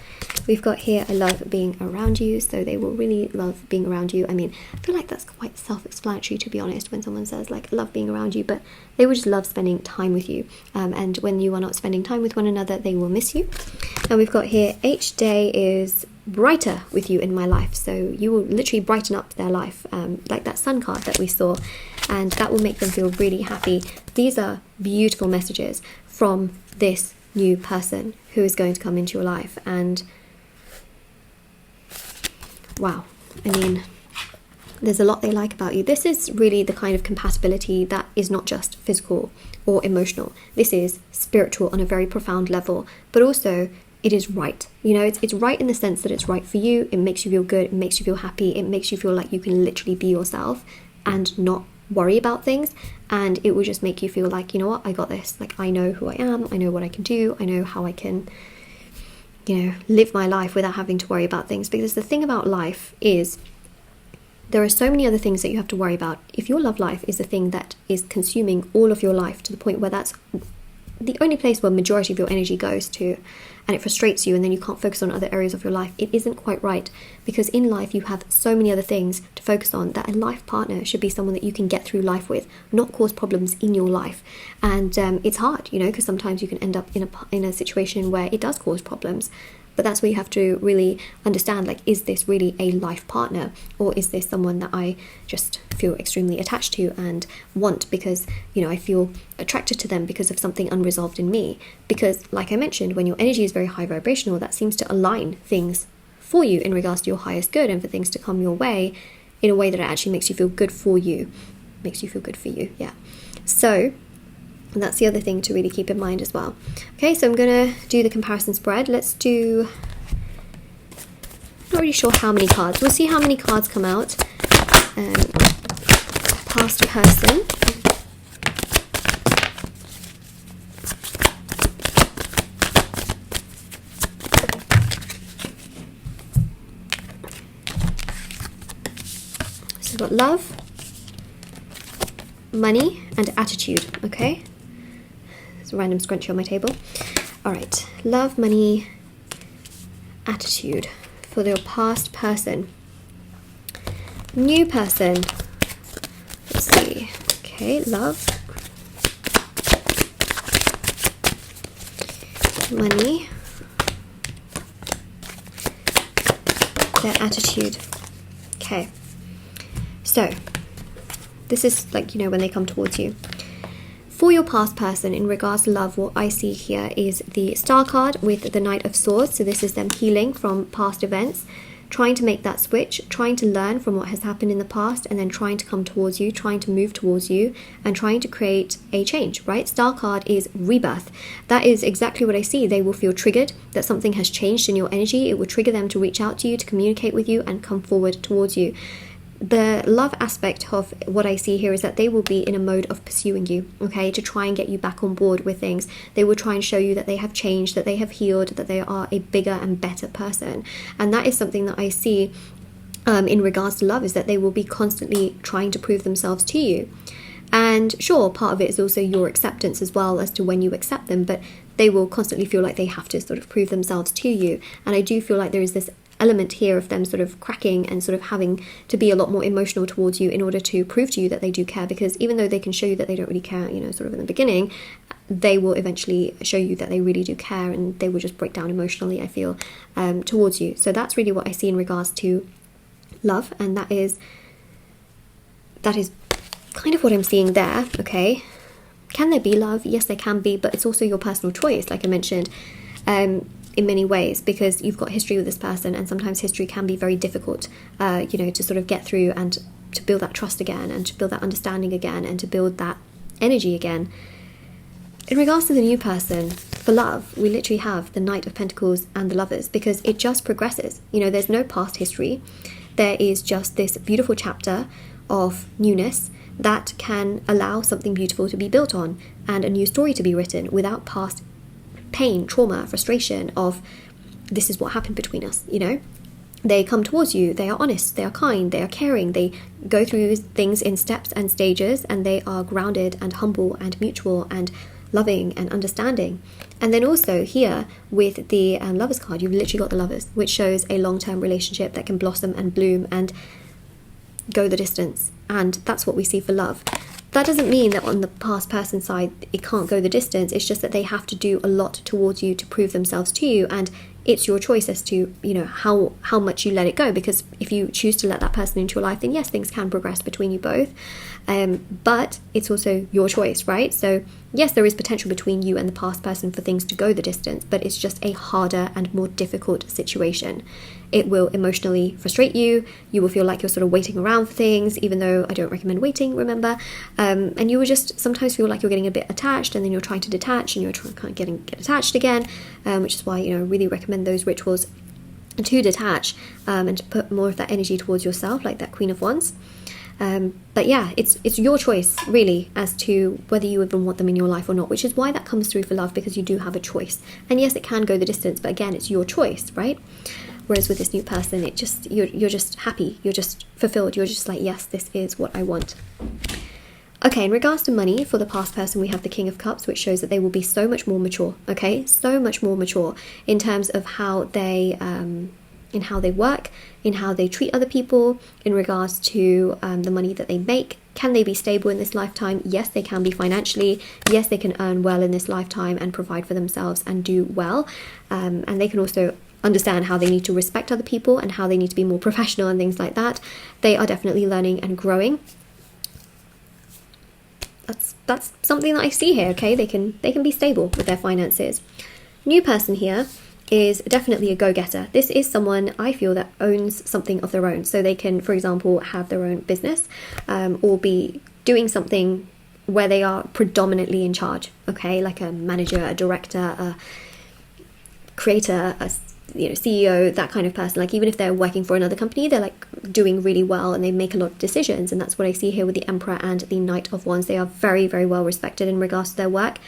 We've got here, I love being around you, so they will really love being around you. I feel like that's quite self-explanatory, to be honest, when someone says, like, I love being around you, but they will just love spending time with you. And when you are not spending time with one another, they will miss you. And we've got here, each day is brighter with you in my life, so you will literally brighten up their life, like that Sun card that we saw, and that will make them feel really happy. These are beautiful messages from this new person who is going to come into your life. And wow, there's a lot they like about you. This is really the kind of compatibility that is not just physical or emotional. This is spiritual on a very profound level, but also it is right. It's right in the sense that it's right for you. It makes you feel good. It makes you feel happy. It makes you feel like you can literally be yourself and not worry about things. And it will just make you feel like, you know what, I got this. Like, I know who I am. I know what I can do. I know how I can, live my life without having to worry about things. Because the thing about life is, there are so many other things that you have to worry about. If your love life is the thing that is consuming all of your life to the point where that's the only place where majority of your energy goes to, and it frustrates you, and then you can't focus on other areas of your life, it isn't quite right, because in life you have so many other things to focus on, that a life partner should be someone that you can get through life with, not cause problems in your life. And it's hard, you know, because sometimes you can end up in a situation where it does cause problems. But that's where you have to really understand, like, is this really a life partner, or is this someone that I just feel extremely attached to and want because, you know, I feel attracted to them because of something unresolved in me? Because, like I mentioned, when your energy is very high vibrational, that seems to align things for you in regards to your highest good, and for things to come your way in a way that it actually makes you feel good for you. Makes you feel good for you, yeah. So and that's the other thing to really keep in mind as well. Okay, so I'm going to do the comparison spread. Let's do, not really sure how many cards. We'll see how many cards come out. Past person. So we've got love, money, and attitude, okay? A random scrunchie on my table. All right, love, money, attitude for your past person. New person, let's see. Okay, love, money, their attitude. Okay, so this is like, you know, when they come towards you. For your past person, in regards to love, what I see here is the Star card with the Knight of Swords. So this is them healing from past events, trying to make that switch, trying to learn from what has happened in the past, and then trying to come towards you, trying to move towards you, and trying to create a change, right? Star card is rebirth. That is exactly what I see. They will feel triggered that something has changed in your energy. It will trigger them to reach out to you, to communicate with you, and come forward towards you. The love aspect of what I see here is that they will be in a mode of pursuing you, okay, to try and get you back on board with things. They will try and show you that they have changed, that they have healed, that they are a bigger and better person. And that is something that I see in regards to love, is that they will be constantly trying to prove themselves to you. And sure, part of it is also your acceptance as well, as to when you accept them, but they will constantly feel like they have to sort of prove themselves to you. And I do feel like there is this element here of them sort of cracking and sort of having to be a lot more emotional towards you in order to prove to you that they do care, because even though they can show you that they don't really care, you know, sort of in the beginning, they will eventually show you that they really do care, and they will just break down emotionally, I feel, towards you. So that's really what I see in regards to love, and that is kind of what I'm seeing there. Okay, can there be love? Yes, there can be, but it's also your personal choice, like I mentioned, in many ways, because you've got history with this person, and sometimes history can be very difficult, you know, to sort of get through, and to build that trust again, and to build that understanding again, and to build that energy again. In regards to the new person, for love, we literally have the Knight of Pentacles and the Lovers, because it just progresses. You know, there's no past history. There is just this beautiful chapter of newness that can allow something beautiful to be built on, and a new story to be written without past pain, trauma, frustration of this is what happened between us. You know, they come towards you, they are honest, they are kind, they are caring, they go through things in steps and stages, and they are grounded and humble and mutual and loving and understanding. And then also here with the Lovers card, you've literally got the Lovers, which shows a long-term relationship that can blossom and bloom and go the distance. And that's what we see for love. That doesn't mean that on the past person side it can't go the distance. It's just that they have to do a lot towards you to prove themselves to you, and it's your choice as to, you know, how much you let it go. Because if you choose to let that person into your life, then yes, things can progress between you both, but it's also your choice, right? So yes, there is potential between you and the past person for things to go the distance, but it's just a harder and more difficult situation. It will emotionally frustrate you. You will feel like you're sort of waiting around for things, even though I don't recommend waiting, remember. And you will just sometimes feel like you're getting a bit attached, and then you're trying to detach, and you're trying to kind of get attached again, which is why, you know, I really recommend those rituals to detach, and to put more of that energy towards yourself, like that Queen of Wands. But yeah, it's your choice really as to whether you even want them in your life or not, which is why that comes through for love, because you do have a choice. And yes, it can go the distance, but again, it's your choice, right? Whereas with this new person, it just you're just happy, you're just fulfilled, you're just like, yes, this is what I want. Okay, in regards to money, for the past person, we have the King of Cups, which shows that they will be so much more mature, okay? So much more mature in terms of how they, in how they work, in how they treat other people, in regards to the money that they make. Can they be stable in this lifetime? Yes, they can be financially. Yes, they can earn well in this lifetime and provide for themselves and do well. And they can also understand how they need to respect other people and how they need to be more professional and things like that. They are definitely learning and growing. That's something that I see here, okay? They can be stable with their finances. New person here is definitely a go-getter. This is someone, I feel, that owns something of their own. So they can, for example, have their own business, or be doing something where they are predominantly in charge, okay? Like a manager, a director, a creator, a CEO, that kind of person. Like, even if they're working for another company, they're like doing really well and they make a lot of decisions. And that's what I see here with the Emperor and the Knight of Wands. They are very, very well respected in regards to their work.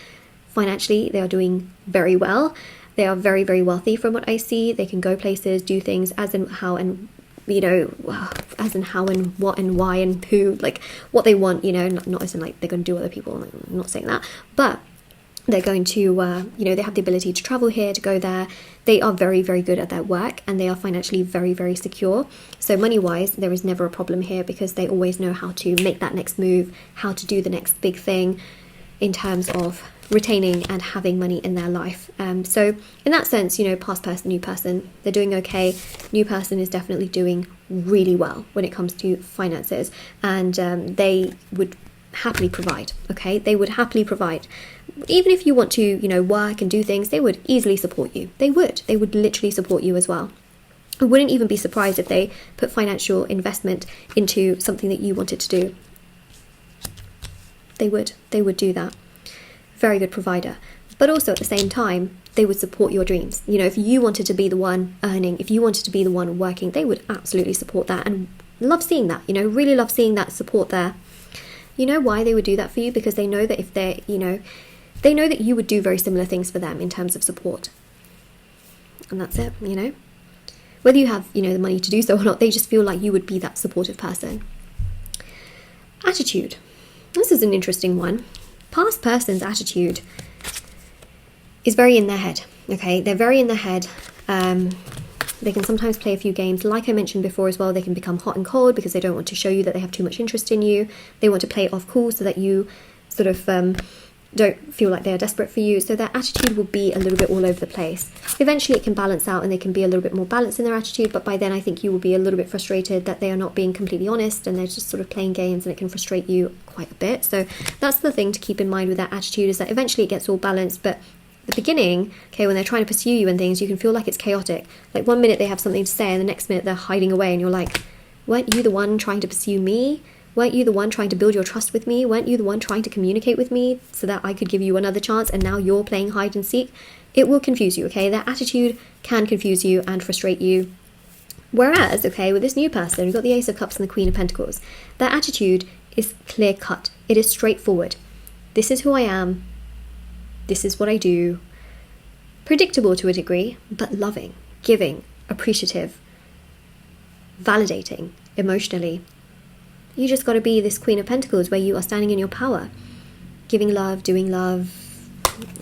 Financially, they are doing very well. They are very, very wealthy from what I see. They can go places, do things as and how, and as in how and what and why and who, like what they want, not as in like they're going to do other people. I'm not saying that, but they're going to, they have the ability to travel here, to go there. They are very, very good at their work and they are financially very, very secure. So money-wise, there is never a problem here because they always know how to make that next move, how to do the next big thing in terms of retaining and having money in their life. So in that sense, past person, new person, they're doing okay. New person is definitely doing really well when it comes to finances, and they would happily provide, okay? They would happily provide. Even if you want to, work and do things, they would easily support you. They would literally support you as well. I wouldn't even be surprised if they put financial investment into something that you wanted to do. They would do that. Very good provider. But also at the same time, they would support your dreams. If you wanted to be the one earning, if you wanted to be the one working, they would absolutely support that, and love seeing that, really love seeing that support there. You know why they would do that for you? Because they know that if they're, they know that you would do very similar things for them in terms of support. And that's it, Whether you have, the money to do so or not, they just feel like you would be that supportive person. Attitude. This is an interesting one. Past person's attitude is very in their head, okay? They're very in their head. They can sometimes play a few games. Like I mentioned before as well, they can become hot and cold because they don't want to show you that they have too much interest in you. They want to play it off cool so that you sort of don't feel like they are desperate for you. So their attitude will be a little bit all over the place. Eventually it can balance out and they can be a little bit more balanced in their attitude, but by then I think you will be a little bit frustrated that they are not being completely honest and they're just sort of playing games, and it can frustrate you quite a bit. So that's the thing to keep in mind with their attitude, is that eventually it gets all balanced, but the beginning, okay, when they're trying to pursue you and things, you can feel like it's chaotic. Like one minute they have something to say and the next minute they're hiding away, and you're like, weren't you the one trying to pursue me? Weren't you the one trying to build your trust with me? Weren't you the one trying to communicate with me so that I could give you another chance, and now you're playing hide and seek? It will confuse you, okay? Their attitude can confuse you and frustrate you. Whereas, okay, with this new person, we've got the Ace of Cups and the Queen of Pentacles. Their attitude is clear cut. It is straightforward. This is who I am. This is what I do. Predictable to a degree, but loving, giving, appreciative, validating emotionally. You just got to be this Queen of Pentacles where you are standing in your power, giving love, doing love,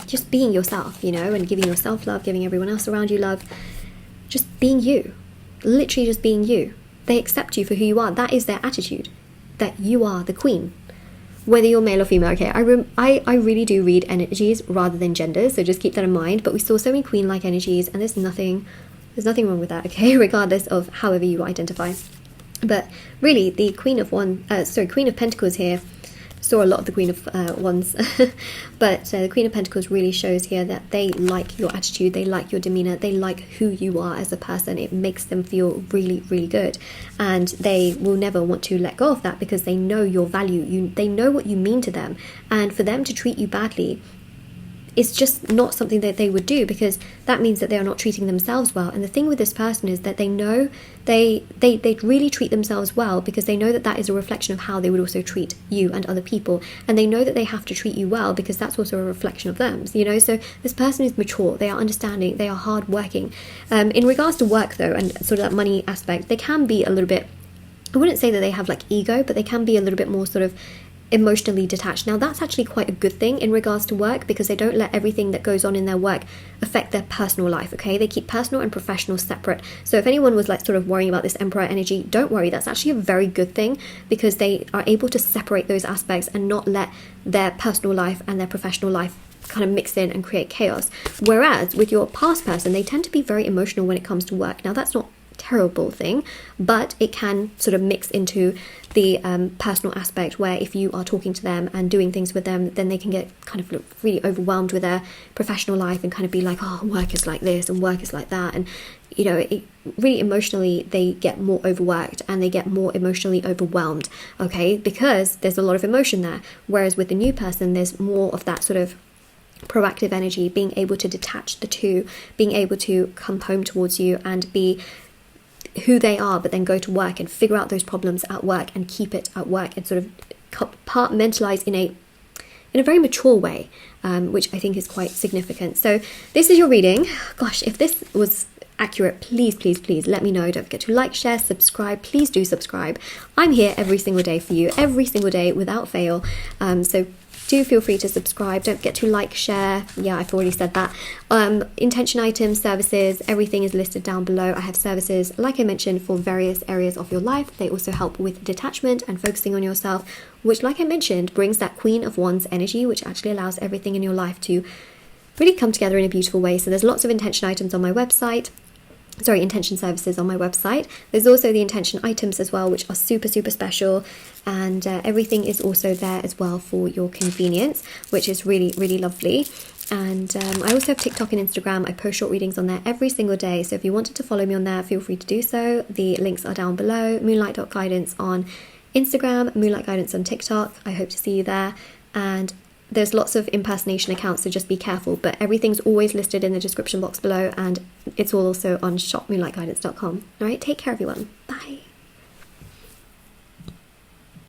just being yourself, and giving yourself love, giving everyone else around you love, just being you, literally just being you. They accept you for who you are. That is their attitude, that you are the queen, whether you're male or female. Okay, I really do read energies rather than genders, so just keep that in mind. But we saw so many queen-like energies, and there's nothing wrong with that, okay, regardless of however you identify. But really, the Queen of Pentacles here, saw a lot of the Queen of Wands, but the Queen of Pentacles really shows here that they like your attitude, they like your demeanor, they like who you are as a person. It makes them feel really, really good, and they will never want to let go of that because they know your value. They know what you mean to them, and for them to treat you badly, it's just not something that they would do, because that means that they are not treating themselves well. And the thing with this person is that they know they really treat themselves well because they know that that is a reflection of how they would also treat you and other people. And they know that they have to treat you well because that's also a reflection of them, So this person is mature, they are understanding, they are hardworking. In regards to work though, and sort of that money aspect, they can be a little bit, I wouldn't say that they have like ego, but they can be a little bit more sort of emotionally detached. Now that's actually quite a good thing in regards to work, because they don't let everything that goes on in their work affect their personal life, okay? They keep personal and professional separate. So if anyone was like sort of worrying about this Emperor energy, don't worry, that's actually a very good thing, because they are able to separate those aspects and not let their personal life and their professional life kind of mix in and create chaos. Whereas with your past person, they tend to be very emotional when it comes to work. Now that's not terrible thing, but it can sort of mix into the personal aspect, where if you are talking to them and doing things with them, then they can get kind of really overwhelmed with their professional life and kind of be like, oh, work is like this and work is like that, and you know, really emotionally they get more overworked and they get more emotionally overwhelmed, okay, because there's a lot of emotion there. Whereas with the new person, there's more of that sort of proactive energy, being able to detach the two, being able to come home towards you and be who they are, but then go to work and figure out those problems at work and keep it at work, and sort of compartmentalize in a very mature way, which I think is quite significant. So this is your reading. Gosh, if this was accurate, please let me know. Don't forget to like, share, subscribe. Please do subscribe. I'm here every single day for you, every single day without fail. So do feel free to subscribe. Don't forget to like, share. Yeah, I've already said that. Intention items, services, everything is listed down below. I have services, like I mentioned, for various areas of your life. They also help with detachment and focusing on yourself, which, like I mentioned, brings that Queen of Wands energy, which actually allows everything in your life to really come together in a beautiful way. So there's lots of intention items on my website. Sorry, intention services on my website. There's also the intention items as well, which are super special, and everything is also there as well for your convenience, which is really lovely. And I also have TikTok and Instagram. I post short readings on there every single day, so if you wanted to follow me on there, feel free to do so. The links are down below. Moonlight.guidance on Instagram, Moonlight Guidance on TikTok. I hope to see you there. And there's lots of impersonation accounts, so just be careful, but everything's always listed in the description box below, and it's all also on shopmoonlightguidance.com. All right, take care everyone. Bye.